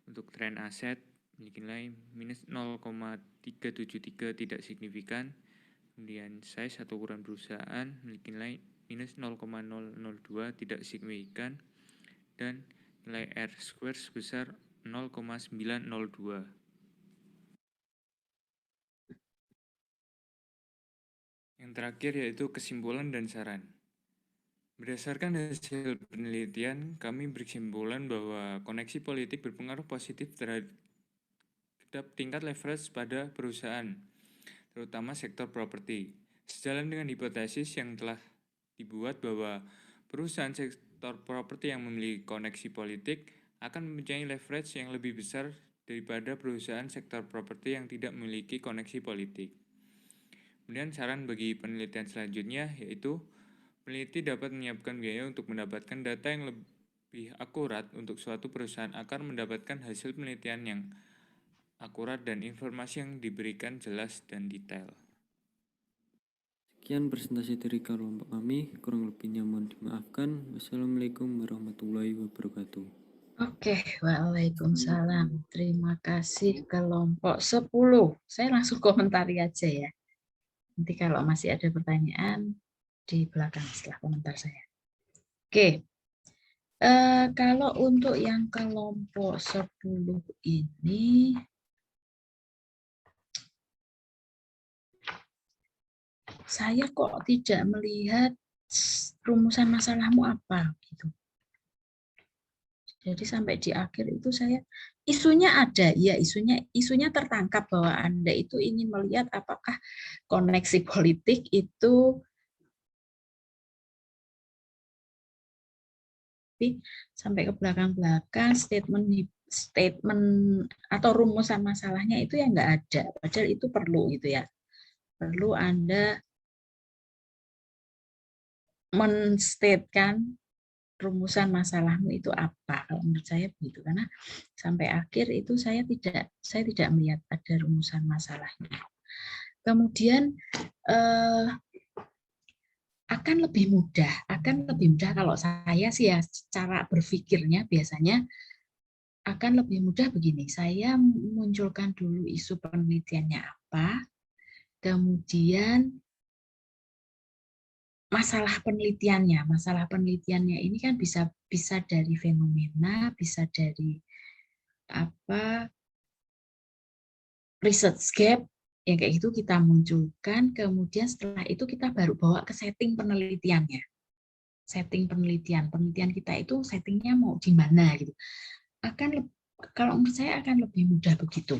Untuk trend aset memiliki nilai -0,373 tidak signifikan. Kemudian size atau ukuran perusahaan memiliki nilai -0,002 tidak signifikan. Dan nilai R-square sebesar 0,902. Yang terakhir yaitu kesimpulan dan saran. Berdasarkan hasil penelitian, kami berkesimpulan bahwa koneksi politik berpengaruh positif terhadap tingkat leverage pada perusahaan, terutama sektor properti. Sejalan dengan hipotesis yang telah dibuat bahwa perusahaan sektor properti yang memiliki koneksi politik akan mempunyai leverage yang lebih besar daripada perusahaan sektor properti yang tidak memiliki koneksi politik. Kemudian saran bagi penelitian selanjutnya yaitu peneliti dapat menyiapkan biaya untuk mendapatkan data yang lebih akurat untuk suatu perusahaan agar mendapatkan hasil penelitian yang akurat dan informasi yang diberikan jelas dan detail. Sekian presentasi dari kelompok kami, kurang lebihnya mohon dimaafkan. Wassalamualaikum warahmatullahi wabarakatuh. Oke, waalaikumsalam. Terima kasih kelompok 10. Saya langsung komentari aja ya. Nanti kalau masih ada pertanyaan di belakang setelah komentar saya. Oke, kalau untuk yang kelompok 10 ini, saya kok tidak melihat rumusan masalahmu apa gitu. Jadi sampai di akhir itu saya isunya ada, ya isunya tertangkap bahwa Anda itu ingin melihat apakah koneksi politik itu sampai ke belakang-belakang statement atau rumusan masalahnya itu ya nggak ada. Padahal itu perlu gitu ya. Perlu Anda menstatekan rumusan masalahmu itu apa. Kalau menurut saya begitu, karena sampai akhir itu saya tidak melihat ada rumusan masalahnya. Kemudian akan lebih mudah kalau saya sih ya, cara berpikirnya biasanya akan lebih mudah begini. Saya munculkan dulu isu penelitiannya apa, kemudian masalah penelitiannya ini kan bisa dari fenomena, bisa dari research gap, yang kayak gitu kita munculkan, kemudian setelah itu kita baru bawa ke setting penelitiannya. Penelitian kita itu settingnya mau di mana gitu. Kalau menurut saya akan lebih mudah begitu.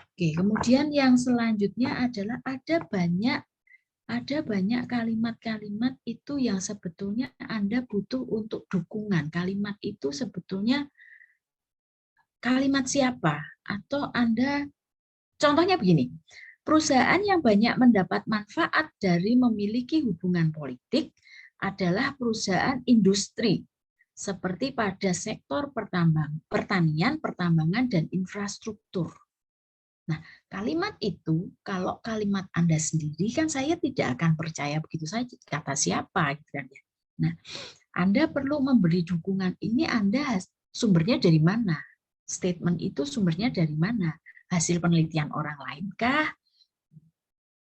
Oke, kemudian yang selanjutnya adalah ada banyak kalimat-kalimat itu yang sebetulnya Anda butuh untuk dukungan. Kalimat itu sebetulnya kalimat siapa? Atau Anda, contohnya begini, perusahaan yang banyak mendapat manfaat dari memiliki hubungan politik adalah perusahaan industri, seperti pada sektor pertanian, pertambangan, dan infrastruktur. Nah, kalimat itu, kalau kalimat Anda sendiri, kan saya tidak akan percaya begitu saja, kata siapa. Gitu kan ya. Nah, Anda perlu memberi dukungan ini, Anda sumbernya dari mana? Statement itu sumbernya dari mana? Hasil penelitian orang lain kah?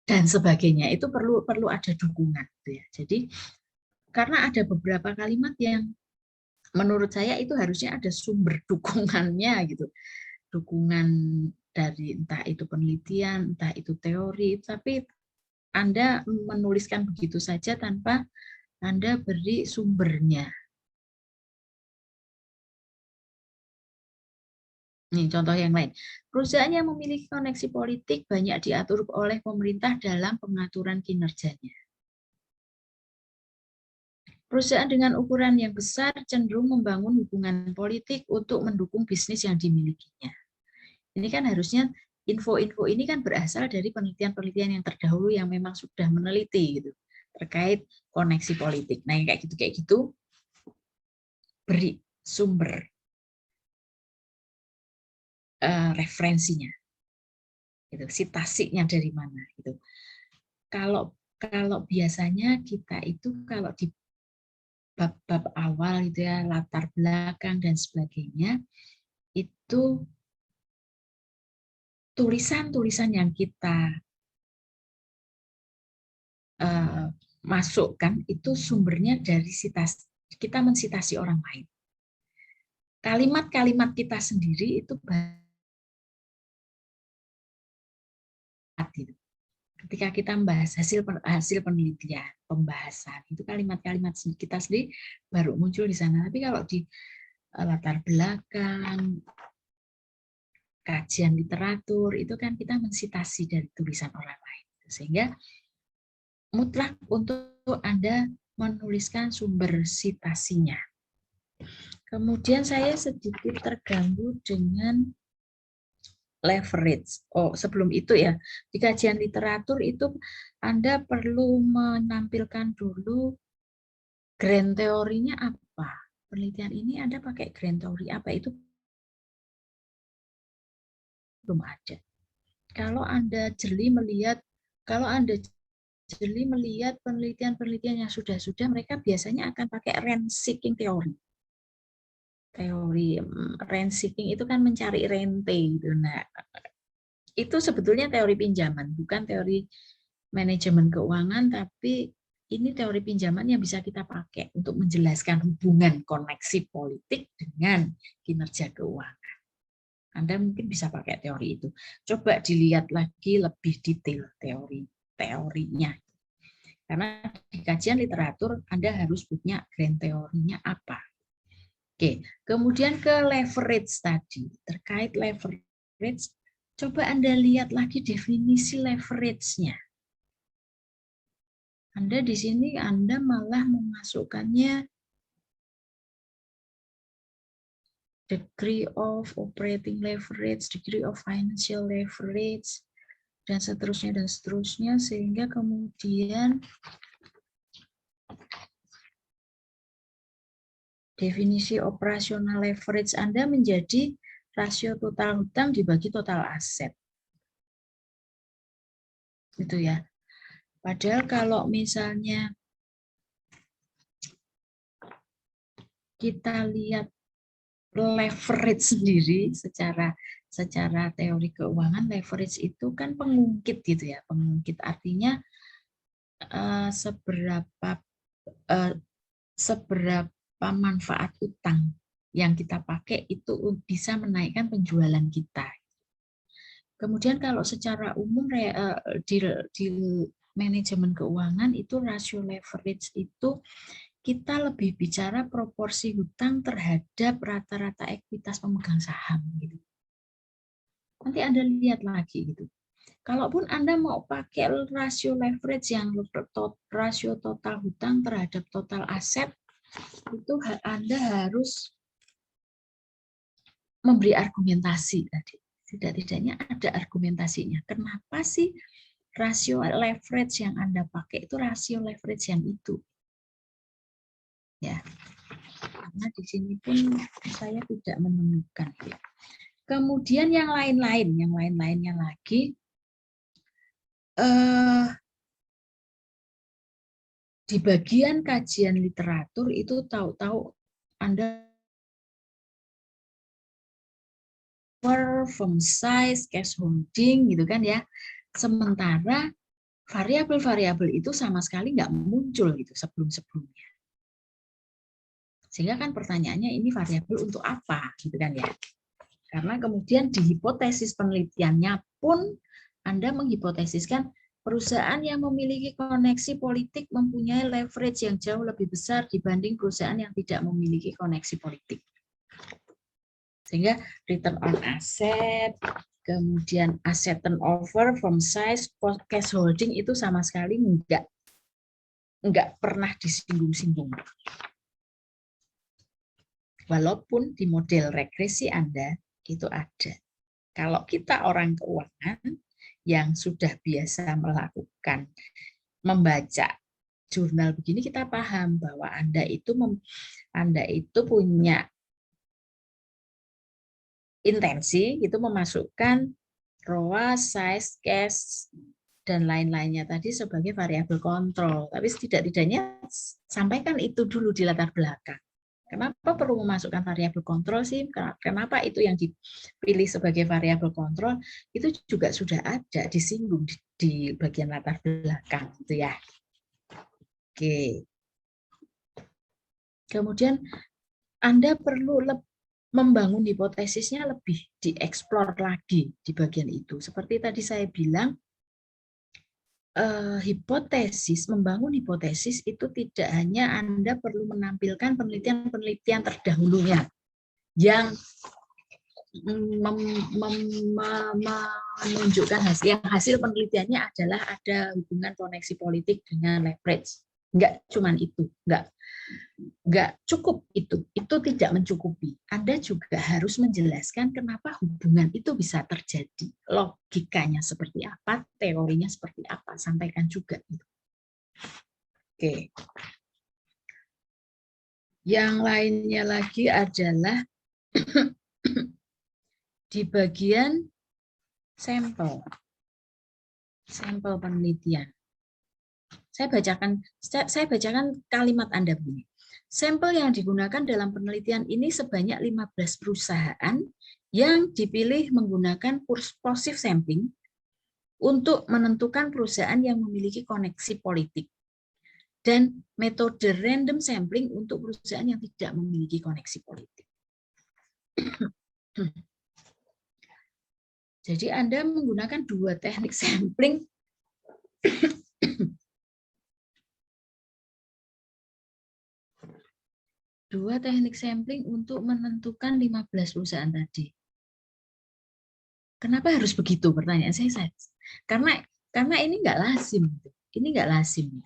Dan sebagainya, itu perlu ada dukungan. Gitu ya. Jadi, karena ada beberapa kalimat yang menurut saya itu harusnya ada sumber dukungannya gitu. Dukungan dari entah itu penelitian, entah itu teori, tapi Anda menuliskan begitu saja tanpa Anda beri sumbernya. Ini contoh yang lain. Perusahaan yang memiliki koneksi politik banyak diatur oleh pemerintah dalam pengaturan kinerjanya. Perusahaan dengan ukuran yang besar cenderung membangun hubungan politik untuk mendukung bisnis yang dimilikinya. Ini kan harusnya info-info ini kan berasal dari penelitian-penelitian yang terdahulu yang memang sudah meneliti gitu terkait koneksi politik. Nah, yang kayak gitu beri sumber referensinya, gitu, sitasinya dari mana gitu. Kalau biasanya kita itu kalau di bab-bab awal gitu ya, latar belakang dan sebagainya, itu tulisan-tulisan yang kita masukkan itu sumbernya dari kita mensitasi orang lain. Kalimat-kalimat kita sendiri itu ketika kita membahas hasil penelitian, pembahasan, itu kalimat-kalimat kita sendiri baru muncul di sana. Tapi kalau di latar belakang, kajian literatur, itu kan kita mensitasi dari tulisan orang lain. Sehingga mutlak untuk Anda menuliskan sumber sitasinya. Kemudian saya sedikit terganggu dengan leverage. Sebelum itu ya, di kajian literatur itu Anda perlu menampilkan dulu grand teorinya apa. Penelitian ini Anda pakai grand teori apa, itu belum ada. Kalau Anda jeli melihat penelitian-penelitian yang sudah mereka biasanya akan pakai range seeking teori. Teori range seeking itu kan mencari rente gitu. Nah, itu sebetulnya teori pinjaman, bukan teori manajemen keuangan, tapi ini teori pinjaman yang bisa kita pakai untuk menjelaskan hubungan koneksi politik dengan kinerja keuangan. Anda mungkin bisa pakai teori itu. Coba dilihat lagi lebih detail teorinya. Karena di kajian literatur Anda harus punya grand teorinya apa. Oke, kemudian ke leverage tadi. Terkait leverage, coba Anda lihat lagi definisi leverage-nya. Anda di sini Anda malah memasukkannya degree of operating leverage, degree of financial leverage, dan seterusnya, sehingga kemudian definisi operasional leverage Anda menjadi rasio total hutang dibagi total aset. Gitu ya. Padahal kalau misalnya kita lihat leverage sendiri secara teori keuangan, leverage itu kan pengungkit gitu ya. Pengungkit artinya seberapa manfaat utang yang kita pakai itu bisa menaikkan penjualan kita. Kemudian kalau secara umum di manajemen keuangan itu rasio leverage itu kita lebih bicara proporsi hutang terhadap rata-rata ekuitas pemegang saham gitu. Nanti Anda lihat lagi gitu. Kalaupun Anda mau pakai rasio leverage yang rasio total hutang terhadap total aset, itu Anda harus memberi argumentasi tadi. Tidak-tidaknya ada argumentasinya. Kenapa sih rasio leverage yang Anda pakai itu rasio leverage yang itu? Ya, karena di sini pun saya tidak menemukan. Kemudian yang lain-lainnya lagi, di bagian kajian literatur itu tahu-tahu Anda firm size, cash holding gitu kan ya. Sementara variabel-variabel itu sama sekali nggak muncul gitu sebelum-sebelumnya. Sehingga kan pertanyaannya ini variabel untuk apa gitu kan ya. Karena kemudian di hipotesis penelitiannya pun Anda menghipotesiskan perusahaan yang memiliki koneksi politik mempunyai leverage yang jauh lebih besar dibanding perusahaan yang tidak memiliki koneksi politik. Sehingga return on asset, kemudian asset turnover, firm size, cash holding itu sama sekali enggak pernah disinggung-singgung. Walaupun di model regresi Anda itu ada. Kalau kita orang keuangan yang sudah biasa membaca jurnal begini, kita paham bahwa Anda itu punya intensi itu memasukkan ROA, size, cash, dan lain-lainnya tadi sebagai variabel kontrol. Tapi setidak-tidaknya sampaikan itu dulu di latar belakang. Kenapa perlu memasukkan variabel kontrol sih? Kenapa itu yang dipilih sebagai variabel kontrol? Itu juga sudah ada disinggung di bagian latar belakang, gitu ya. Oke. Kemudian Anda perlu membangun hipotesisnya lebih dieksplor lagi di bagian itu. Seperti tadi saya bilang, membangun hipotesis itu tidak hanya Anda perlu menampilkan penelitian-penelitian terdahulunya yang menunjukkan hasil penelitiannya adalah ada hubungan koneksi politik dengan leverage. Enggak cuman itu, enggak cukup itu tidak mencukupi. Anda juga harus menjelaskan kenapa hubungan itu bisa terjadi, logikanya seperti apa, teorinya seperti apa, sampaikan juga itu. Oke. Yang lainnya lagi adalah di bagian sampel penelitian. Saya bacakan kalimat Anda begini. Sampel yang digunakan dalam penelitian ini sebanyak 15 perusahaan yang dipilih menggunakan positive sampling untuk menentukan perusahaan yang memiliki koneksi politik dan metode random sampling untuk perusahaan yang tidak memiliki koneksi politik. Jadi Anda menggunakan dua teknik sampling 2 teknik sampling untuk menentukan 15 perusahaan tadi. Kenapa harus begitu? Pertanyaan saya. Karena ini nggak lazim. Ini nggak lazim.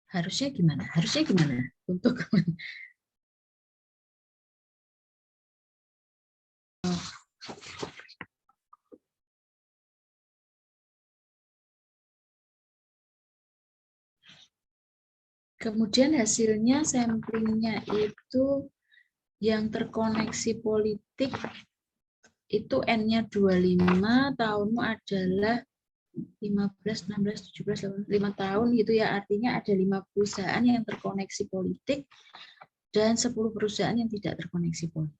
Harusnya gimana? Harusnya gimana? Untuk kemudian hasilnya samplingnya itu yang terkoneksi politik itu N-nya 25, tahunmu adalah 15, 16, 17, 18, 5 tahun gitu ya. Artinya ada 5 perusahaan yang terkoneksi politik dan 10 perusahaan yang tidak terkoneksi politik.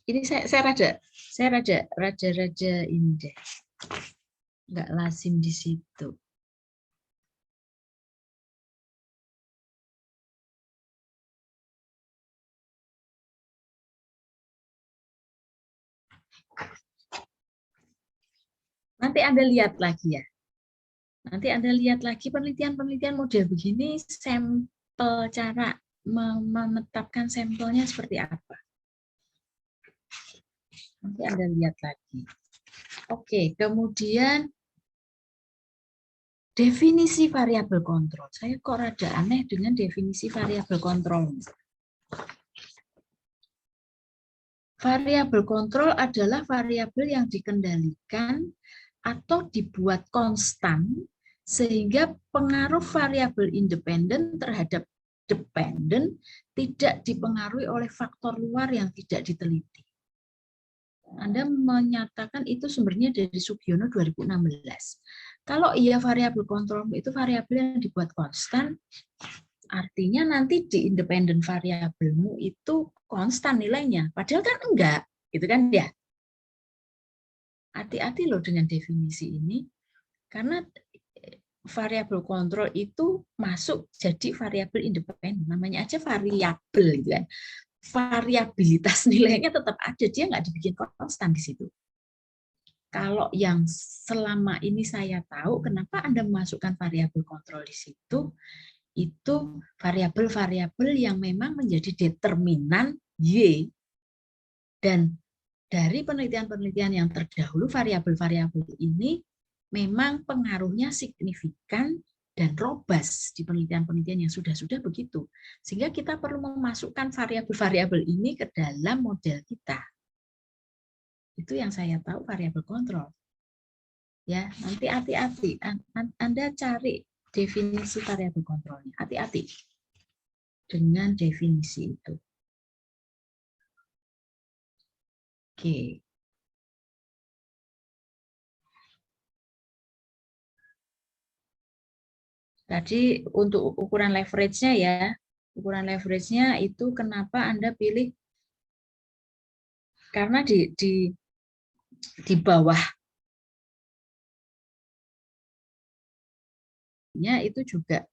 Ini saya raja ini deh. Nggak lazim di situ. Nanti Anda lihat lagi ya. Nanti Anda lihat lagi penelitian-penelitian model begini, sampel cara menetapkan sampelnya seperti apa. Nanti Anda lihat lagi. Oke, kemudian definisi variabel kontrol. Saya kok rada aneh dengan definisi variabel kontrol. Variabel kontrol adalah variabel yang dikendalikan atau dibuat konstan sehingga pengaruh variabel independen terhadap dependen tidak dipengaruhi oleh faktor luar yang tidak diteliti. Anda menyatakan itu sumbernya dari Sugiono 2016. Kalau iya variabel kontrol itu variabel yang dibuat konstan, artinya nanti di independen variabelmu itu konstan nilainya. Padahal kan enggak, gitu kan ya. Hati-hati loh dengan definisi ini, karena variabel kontrol itu masuk jadi variabel independen. Namanya aja variabel, gitu kan. Variabilitas nilainya tetap ada, dia nggak dibikin konstan di situ. Kalau yang selama ini saya tahu, kenapa Anda memasukkan variabel kontrol di situ, itu variabel-variabel yang memang menjadi determinan Y. Dan dari penelitian-penelitian yang terdahulu, variabel-variabel ini memang pengaruhnya signifikan dan robust di penelitian-penelitian yang sudah-sudah begitu. Sehingga kita perlu memasukkan variabel-variabel ini ke dalam model kita. Itu yang saya tahu variabel kontrol. Ya, nanti hati-hati. Anda cari definisi variabel kontrolnya. Hati-hati dengan definisi itu. Oke. Tadi untuk ukuran leverage-nya ya, ukuran leverage-nya itu kenapa Anda pilih, karena di bawahnya itu juga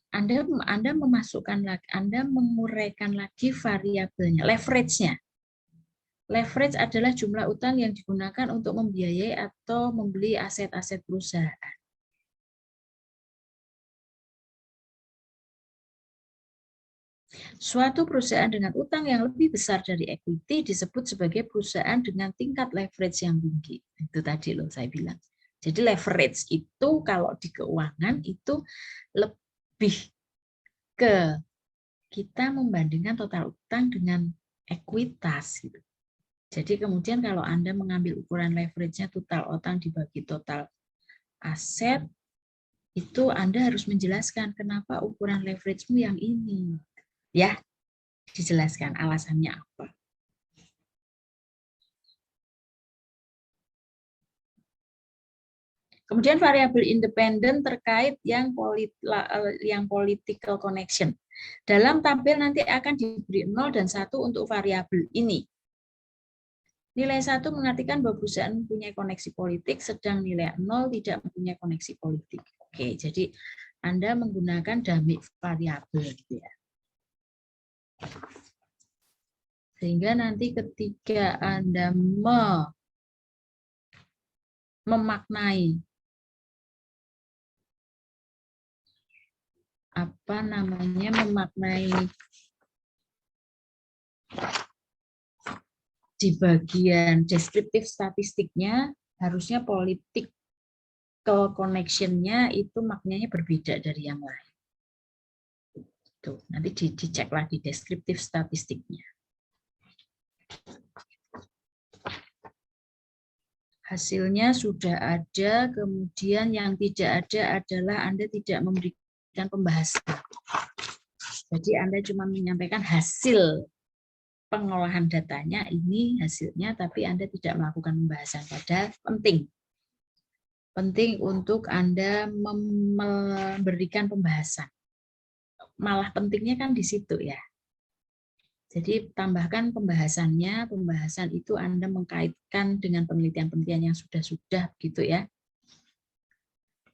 Anda memasukkan lagi, Anda menguraikan lagi variabelnya, leverage-nya. Leverage adalah jumlah utang yang digunakan untuk membiayai atau membeli aset-aset perusahaan. Suatu perusahaan dengan utang yang lebih besar dari equity disebut sebagai perusahaan dengan tingkat leverage yang tinggi. Itu tadi loh saya bilang. Jadi leverage itu kalau di keuangan itu lebih ke kita membandingkan total utang dengan ekuitas gitu. Jadi kemudian kalau Anda mengambil ukuran leverage-nya total utang dibagi total aset, itu Anda harus menjelaskan kenapa ukuran leverage-mu yang ini. Ya, dijelaskan alasannya apa. Kemudian variabel independen terkait yang political connection. Dalam tabel nanti akan diberi 0 dan 1 untuk variabel ini. Nilai 1 mengartikan bahwa perusahaan mempunyai koneksi politik, sedang nilai 0 tidak mempunyai koneksi politik. Oke, jadi Anda menggunakan dummy variabel gitu ya. Sehingga nanti ketika Anda memaknai memaknai di bagian deskriptif statistiknya, harusnya political connection-nya itu maknanya berbeda dari yang lain. Tuh, nanti dicek lagi deskriptif statistiknya. Hasilnya sudah ada, kemudian yang tidak ada adalah Anda tidak memberikan pembahasan. Jadi Anda cuma menyampaikan hasil pengolahan datanya, ini hasilnya, tapi Anda tidak melakukan pembahasan. Padahal penting. Penting untuk Anda memberikan pembahasan. Malah pentingnya kan di situ ya. Jadi tambahkan pembahasannya, pembahasan itu Anda mengkaitkan dengan penelitian-penelitian yang sudah gitu ya.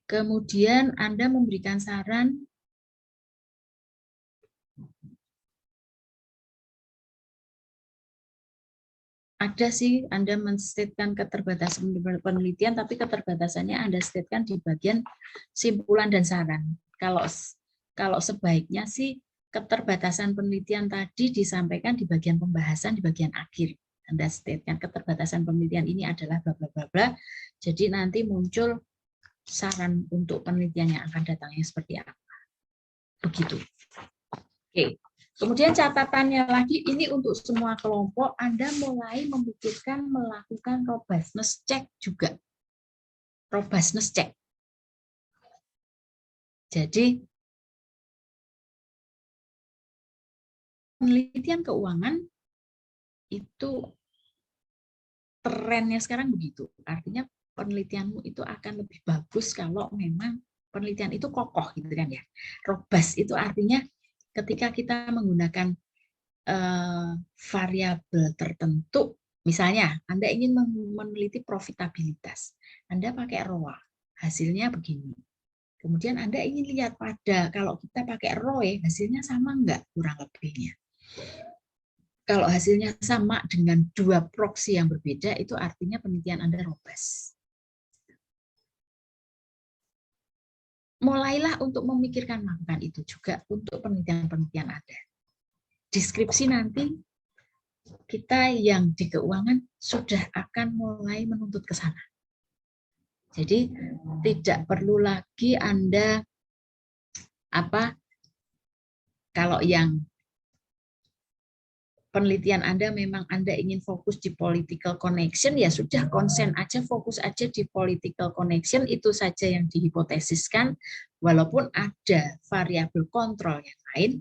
Kemudian Anda memberikan saran ada sih Anda men-statekan keterbatasan penelitian, tapi keterbatasannya Anda statekan di bagian simpulan dan saran. Kalau sebaiknya sih keterbatasan penelitian tadi disampaikan di bagian pembahasan di bagian akhir. Anda statekan keterbatasan penelitian ini adalah bla bla bla bla. Jadi nanti muncul saran untuk penelitian yang akan datangnya seperti apa. Begitu. Oke. Kemudian catatannya lagi, ini untuk semua kelompok, Anda mulai memikirkan melakukan robustness check juga. Robustness check. Jadi, penelitian keuangan itu trennya sekarang begitu. Artinya penelitianmu itu akan lebih bagus kalau memang penelitian itu kokoh gitu kan ya. Robust itu artinya ketika kita menggunakan variabel tertentu, misalnya Anda ingin meneliti profitabilitas, Anda pakai ROA, hasilnya begini. Kemudian Anda ingin lihat kalau kita pakai ROE, hasilnya sama enggak kurang lebihnya. Kalau hasilnya sama dengan dua proksi yang berbeda, itu artinya penelitian Anda robust. Mulailah untuk memikirkan melakukan itu juga untuk penelitian-penelitian Anda. Deskripsi nanti kita yang di keuangan sudah akan mulai menuntut ke sana. Jadi tidak perlu lagi Anda kalau yang penelitian Anda memang Anda ingin fokus di political connection, ya sudah konsen aja, fokus aja di political connection, itu saja yang dihipotesiskan, walaupun ada variabel kontrol yang lain,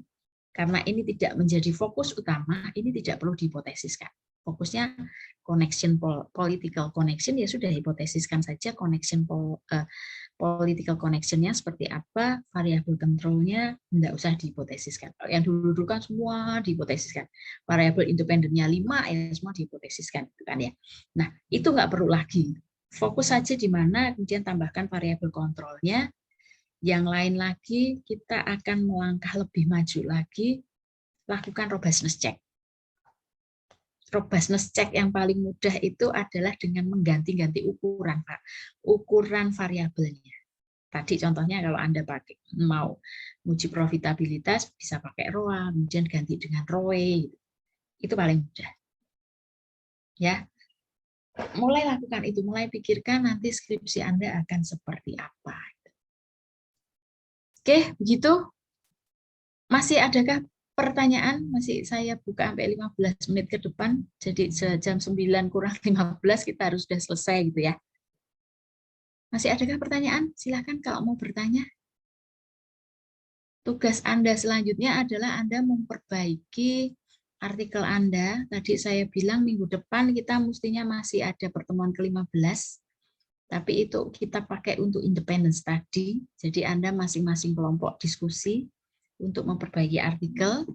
karena ini tidak menjadi fokus utama, ini tidak perlu dihipotesiskan. Fokusnya connection, political connection, ya sudah hipotesiskan saja connection political connection-nya seperti apa, variabel kontrolnya tidak usah dihipotesiskan. Yang dulu kan semua dihipotesiskan. Variabel independennya 5, ya semua dihipotesiskan, kan ya. Nah, itu nggak perlu lagi. Fokus saja di mana, kemudian tambahkan variabel kontrolnya. Yang lain lagi, kita akan melangkah lebih maju lagi, lakukan robustness check. Robustness check yang paling mudah itu adalah dengan mengganti-ganti ukuran, Pak. Ukuran variabelnya. Tadi contohnya kalau Anda mau uji profitabilitas bisa pakai ROA, kemudian ganti dengan ROE. Itu paling mudah. Ya. Mulai lakukan itu, mulai pikirkan nanti skripsi Anda akan seperti apa. Oke, begitu. Masih adakah pertanyaan? Masih saya buka sampai 15 menit ke depan, jadi jam 9 kurang 15 kita harus sudah selesai gitu ya. Masih adakah pertanyaan? Silakan kalau mau bertanya. Tugas Anda selanjutnya adalah Anda memperbaiki artikel Anda. Tadi saya bilang minggu depan kita mestinya masih ada pertemuan ke-15. Tapi itu kita pakai untuk independent study, jadi Anda masing-masing kelompok diskusi untuk memperbaiki artikel,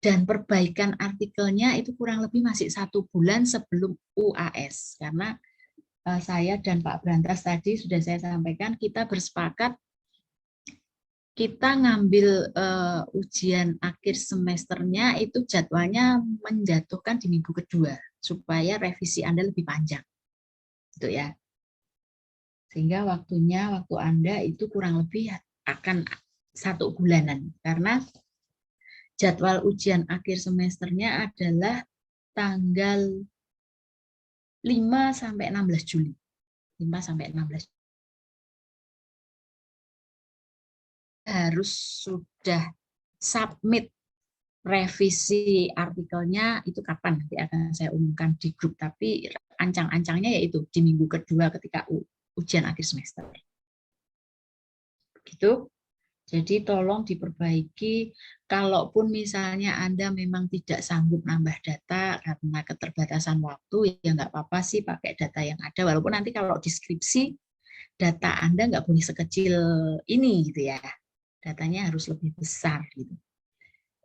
dan perbaikan artikelnya itu kurang lebih masih 1 bulan sebelum UAS, karena saya dan Pak Brantas tadi sudah saya sampaikan, kita bersepakat kita ngambil ujian akhir semesternya itu jadwalnya menjatuhkan di minggu kedua, supaya revisi Anda lebih panjang. Gitu ya. Sehingga waktu Anda itu kurang lebih akan 1 bulanan. Karena jadwal ujian akhir semesternya adalah tanggal 5 sampai 16 Juli. 5 sampai 16 Juli. Harus sudah submit revisi artikelnya itu kapan nanti akan saya umumkan di grup, tapi ancang-ancangnya yaitu di minggu kedua ketika ujian akhir semester. Begitu. Jadi tolong diperbaiki, kalaupun misalnya Anda memang tidak sanggup nambah data karena keterbatasan waktu, ya nggak apa-apa sih pakai data yang ada, walaupun nanti kalau deskripsi data Anda nggak boleh sekecil ini gitu ya, datanya harus lebih besar gitu.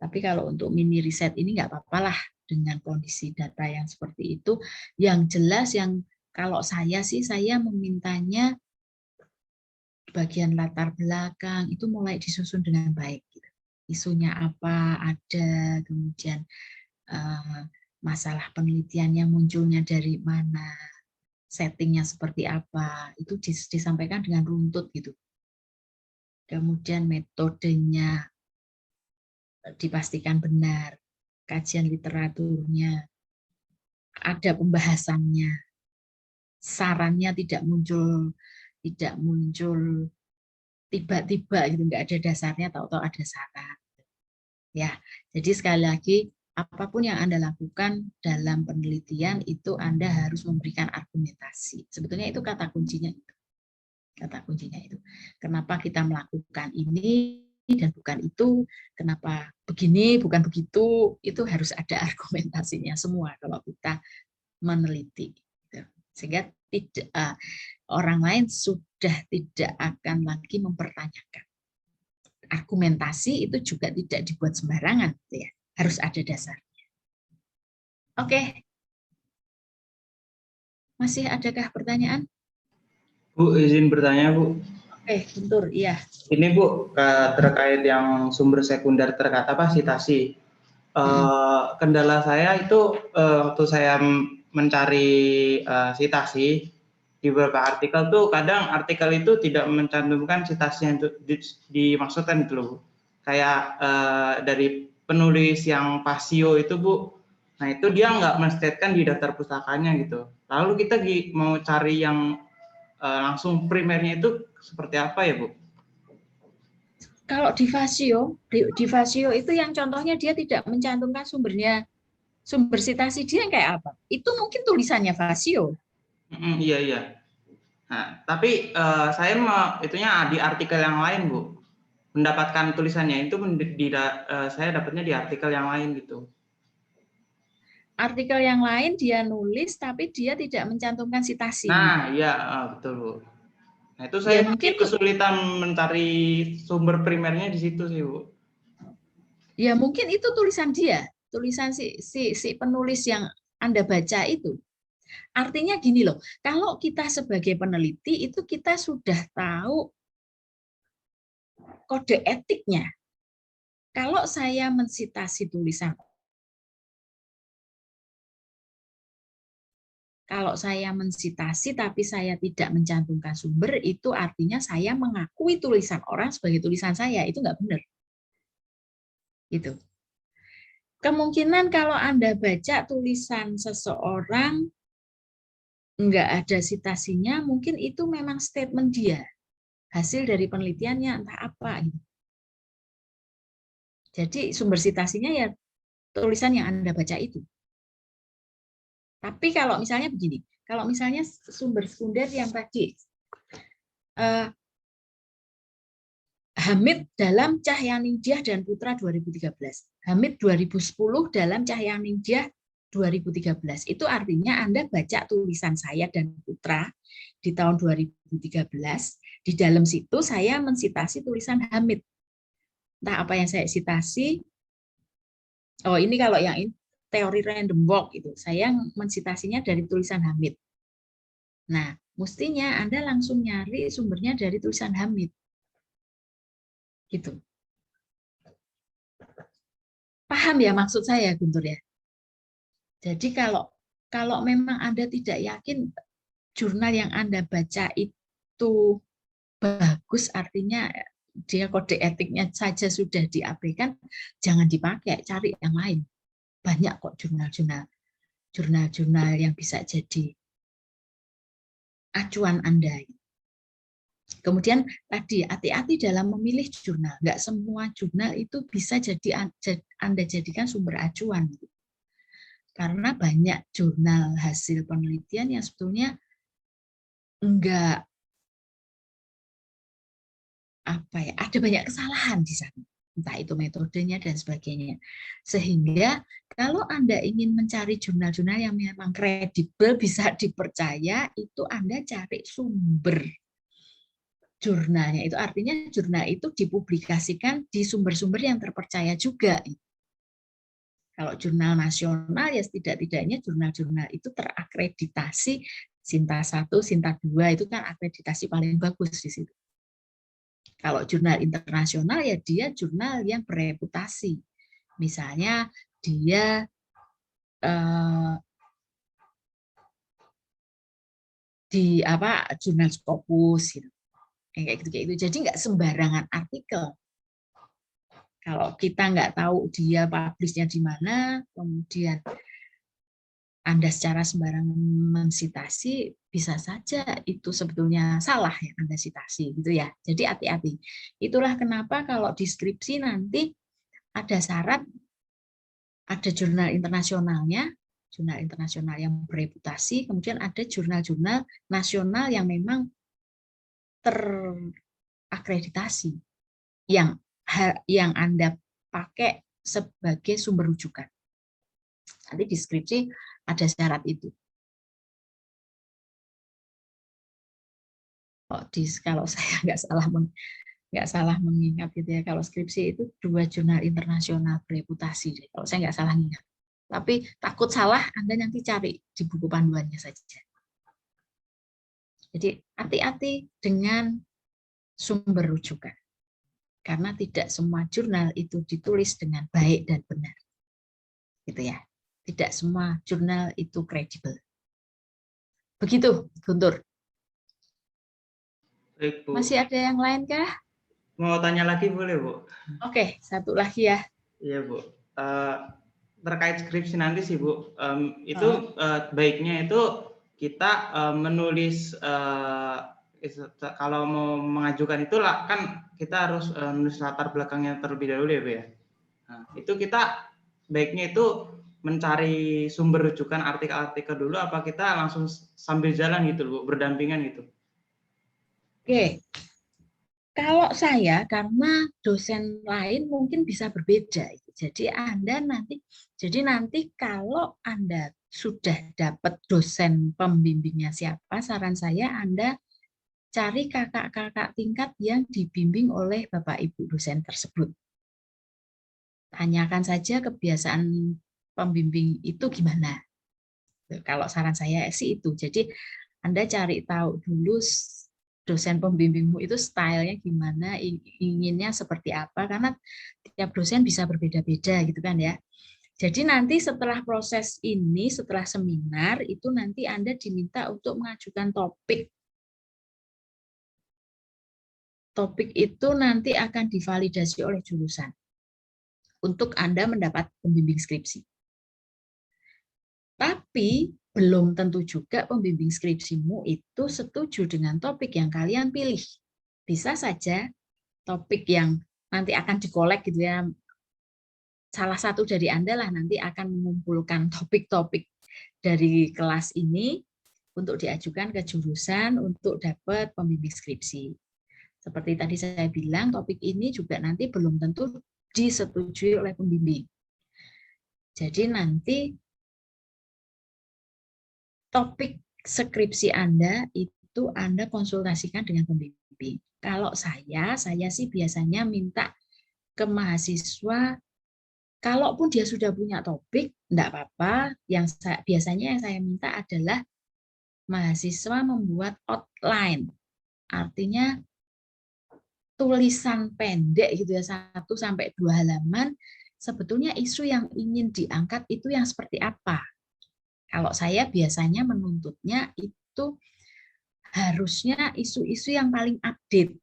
Tapi kalau untuk mini riset ini nggak apa-apa lah dengan kondisi data yang seperti itu. Yang jelas yang kalau saya sih, saya memintanya bagian latar belakang itu mulai disusun dengan baik. Gitu. Isunya apa ada, kemudian masalah penelitiannya munculnya dari mana, settingnya seperti apa, itu disampaikan dengan runtut gitu. Kemudian metodenya dipastikan benar, kajian literaturnya, ada pembahasannya, sarannya tidak muncul tiba-tiba gitu, nggak ada dasarnya, tahu-tahu ada saran. Ya, jadi sekali lagi apapun yang Anda lakukan dalam penelitian itu Anda harus memberikan argumentasi. Sebetulnya itu kata kuncinya itu. Kata kuncinya itu. Kenapa kita melakukan ini dan bukan itu, kenapa begini bukan begitu, itu harus ada argumentasinya semua kalau kita meneliti. Sehingga tidak, orang lain sudah tidak akan lagi mempertanyakan. Argumentasi itu juga tidak dibuat sembarangan, ya. Harus ada dasarnya. Oke. Masih adakah pertanyaan? Bu, izin bertanya, Bu. Oke, bentar, iya. Ini, Bu, terkait yang sumber sekunder terkait apa, sitasi. Kendala saya itu waktu saya mencari sitasi di beberapa artikel tuh, kadang artikel itu tidak mencantumkan sitasi yang dimaksudkan itu loh, Bu. Kayak dari penulis yang Pasio itu, Bu. Nah, itu dia nggak men-statekan di daftar pustakanya gitu. Lalu kita mau cari yang langsung primernya itu seperti apa ya, Bu? Kalau di Vasio itu yang contohnya dia tidak mencantumkan sumbernya, sumber sitasi dia yang kayak apa? Itu mungkin tulisannya Vasio. Iya. Nah, tapi saya itunya di artikel yang lain, Bu. Mendapatkan tulisannya itu saya dapatnya di artikel yang lain gitu. Artikel yang lain dia nulis tapi dia tidak mencantumkan sitasi. Nah, iya, betul, Bu. Nah, itu saya mungkin kesulitan mencari sumber primernya di situ sih, Bu. Ya, mungkin itu tulisan dia, tulisan si penulis yang Anda baca itu. Artinya gini loh, kalau kita sebagai peneliti itu kita sudah tahu kode etiknya. Kalau saya mensitasi tulisan, kalau saya mensitasi tapi saya tidak mencantumkan sumber, itu artinya saya mengakui tulisan orang sebagai tulisan saya, itu nggak benar. Gitu. Kemungkinan kalau Anda baca tulisan seseorang nggak ada sitasinya, mungkin itu memang statement dia, hasil dari penelitiannya entah apa. Gitu. Jadi sumber sitasinya ya tulisan yang Anda baca itu. Tapi kalau misalnya begini, kalau misalnya sumber sekunder yang tadi, Hamid dalam Cahyaningtyah dan Putra 2013, Hamid 2010 dalam Cahyaningtyah 2013. Itu artinya Anda baca tulisan saya dan Putra di tahun 2013. Di dalam situ saya mensitasi tulisan Hamid. Entah apa yang saya sitasi. Oh, ini kalau yang ini, teori random walk itu. Saya mensitasinya dari tulisan Hamid. Nah, mestinya Anda langsung nyari sumbernya dari tulisan Hamid. Gitu. Paham ya maksud saya, Guntur ya? Jadi kalau memang Anda tidak yakin jurnal yang Anda baca itu bagus, artinya dia kode etiknya saja sudah diabaikan, jangan dipakai, cari yang lain. Banyak kok jurnal yang bisa jadi acuan Anda. Kemudian tadi hati-hati dalam memilih jurnal. Nggak semua jurnal itu bisa jadi Anda jadikan sumber acuan. Karena banyak jurnal hasil penelitian yang sebetulnya enggak ada banyak kesalahan di sana, entah itu metodenya dan sebagainya. Sehingga kalau Anda ingin mencari jurnal-jurnal yang memang kredibel, bisa dipercaya, itu Anda cari sumber jurnalnya. Itu artinya jurnal itu dipublikasikan di sumber-sumber yang terpercaya juga. Kalau jurnal nasional ya setidak-tidaknya jurnal-jurnal itu terakreditasi Sinta 1, Sinta 2 itu kan akreditasi paling bagus di situ. Kalau jurnal internasional ya dia jurnal yang bereputasi. Misalnya dia di jurnal Scopus gitu. Kayak gitu. Jadi nggak sembarangan artikel. Kalau kita nggak tahu dia publishnya di mana, kemudian Anda secara sembarangan mensitasi, bisa saja itu sebetulnya salah yang Anda sitasi, gitu ya. Jadi hati-hati. Itulah kenapa kalau di skripsi nanti ada syarat, ada jurnal internasionalnya, jurnal internasional yang bereputasi, kemudian ada jurnal-jurnal nasional yang memang terakreditasi, yang Anda pakai sebagai sumber rujukan. Nanti di skripsi ada syarat itu. Kalau saya nggak salah mengingat gitu ya, kalau skripsi itu 2 jurnal internasional bereputasi. Kalau saya nggak salah ingat. Tapi takut salah, Anda nanti cari di buku panduannya saja. Jadi hati-hati dengan sumber rujukan. Karena tidak semua jurnal itu ditulis dengan baik dan benar. Gitu ya. Tidak semua jurnal itu kredibel. Begitu, Guntur. Baik, Bu. Masih ada yang lain kah? Mau tanya lagi boleh, Bu? Oke, satu lagi ya. Iya, Bu. Terkait skripsi nanti sih, Bu. Itu baiknya itu kita menulis kalau mau mengajukan itu kan kita harus menulis latar belakangnya terlebih dahulu ya, Bu ya. Nah, itu kita baiknya itu mencari sumber rujukan artikel-artikel dulu, apa kita langsung sambil jalan gitu, Bu, berdampingan gitu? Oke. Kalau saya, karena dosen lain mungkin bisa berbeda. Jadi nanti kalau Anda sudah dapat dosen pembimbingnya siapa, saran saya Anda cari kakak-kakak tingkat yang dibimbing oleh Bapak Ibu dosen tersebut. Tanyakan saja kebiasaan pembimbing itu gimana. Kalau saran saya sih itu. Jadi Anda cari tahu dulu dosen pembimbingmu itu stylenya gimana, inginnya seperti apa, karena tiap dosen bisa berbeda-beda gitu kan ya. Jadi nanti setelah proses ini, setelah seminar, itu nanti Anda diminta untuk mengajukan topik. Topik itu nanti akan divalidasi oleh jurusan untuk Anda mendapat pembimbing skripsi. Tapi belum tentu juga pembimbing skripsimu itu setuju dengan topik yang kalian pilih. Bisa saja topik yang nanti akan dikolek gitu ya, salah satu dari Anda lah nanti akan mengumpulkan topik-topik dari kelas ini untuk diajukan ke jurusan untuk dapat pembimbing skripsi. Seperti tadi saya bilang, topik ini juga nanti belum tentu disetujui oleh pembimbing. Jadi nanti topik skripsi Anda itu Anda konsultasikan dengan pembimbing. Kalau saya sih biasanya minta ke mahasiswa, kalaupun dia sudah punya topik, enggak apa-apa. Biasanya yang saya minta adalah mahasiswa membuat outline. Artinya tulisan pendek gitu ya, 1-2 halaman, sebetulnya isu yang ingin diangkat itu yang seperti apa. Kalau saya biasanya menuntutnya itu harusnya isu-isu yang paling update.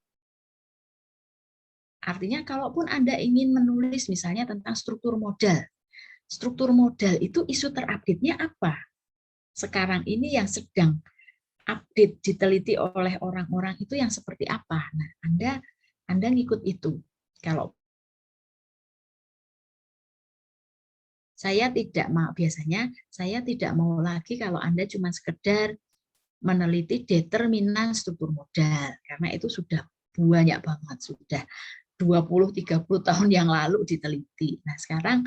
Artinya kalaupun Anda ingin menulis misalnya tentang struktur modal itu isu terupdate-nya apa? Sekarang ini yang sedang update diteliti oleh orang-orang itu yang seperti apa? Nah, Anda ngikut itu. Kalau biasanya saya tidak mau lagi kalau Anda cuma sekedar meneliti determinan struktur modal, karena itu sudah banyak banget, sudah 20-30 tahun yang lalu diteliti. Nah, sekarang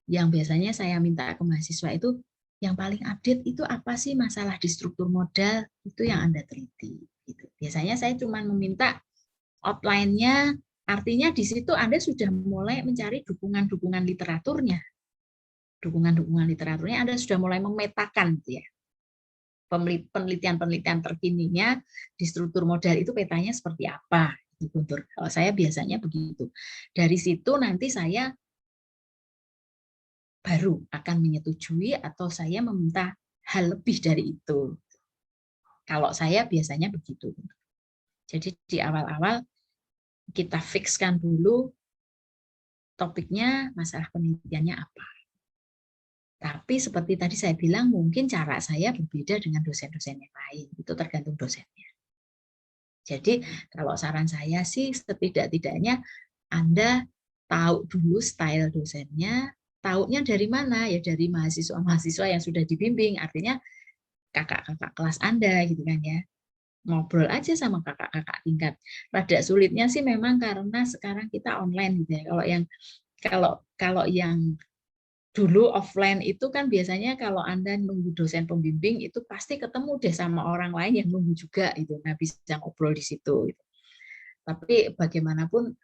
yang biasanya saya minta ke mahasiswa itu yang paling update itu apa sih masalah di struktur modal, itu yang Anda teliti. Gitu. Biasanya saya cuma meminta outline-nya, artinya di situ Anda sudah mulai mencari dukungan-dukungan literaturnya. Dukungan-dukungan literaturnya Anda sudah mulai memetakan gitu ya. Penelitian-penelitian terkininya di struktur modal itu petanya seperti apa. Guntur. Kalau saya biasanya begitu. Dari situ nanti saya baru akan menyetujui atau saya meminta hal lebih dari itu. Kalau saya biasanya begitu. Jadi di awal-awal kita fikskan dulu topiknya, masalah penelitiannya apa. Tapi seperti tadi saya bilang, mungkin cara saya berbeda dengan dosen-dosen yang lain. Itu tergantung dosennya. Jadi kalau saran saya sih setidak-tidaknya Anda tahu dulu style dosennya, taunya dari mana? Ya dari mahasiswa-mahasiswa yang sudah dibimbing, artinya kakak-kakak kelas Anda gitu kan ya. Ngobrol aja sama kakak-kakak tingkat. Rada sulitnya sih memang karena sekarang kita online gitu ya. Kalau yang dulu offline itu kan biasanya kalau Anda nunggu dosen pembimbing itu pasti ketemu deh sama orang lain yang nunggu juga itu. Nah, bisa ngobrol di situ gitu. Tapi bagaimanapun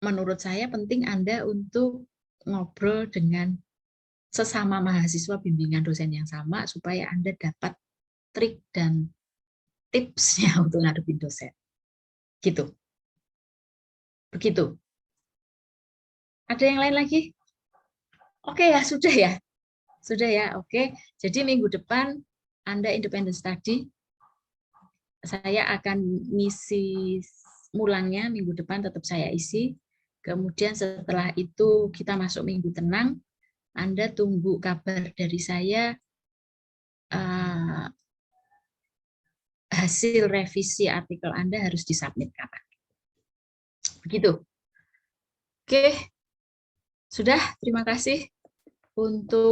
menurut saya penting Anda untuk ngobrol dengan sesama mahasiswa bimbingan dosen yang sama supaya Anda dapat trik dan tipsnya untuk ngadepin dosen. Gitu. Begitu. Ada yang lain lagi? Oke ya, sudah ya. Sudah ya, oke. Jadi minggu depan Anda independent study. Saya akan ngisi mulangnya minggu depan, tetap saya isi. Kemudian setelah itu kita masuk minggu tenang. Anda tunggu kabar dari saya hasil revisi artikel Anda harus disubmit kapan. Begitu. Oke. Sudah, terima kasih untuk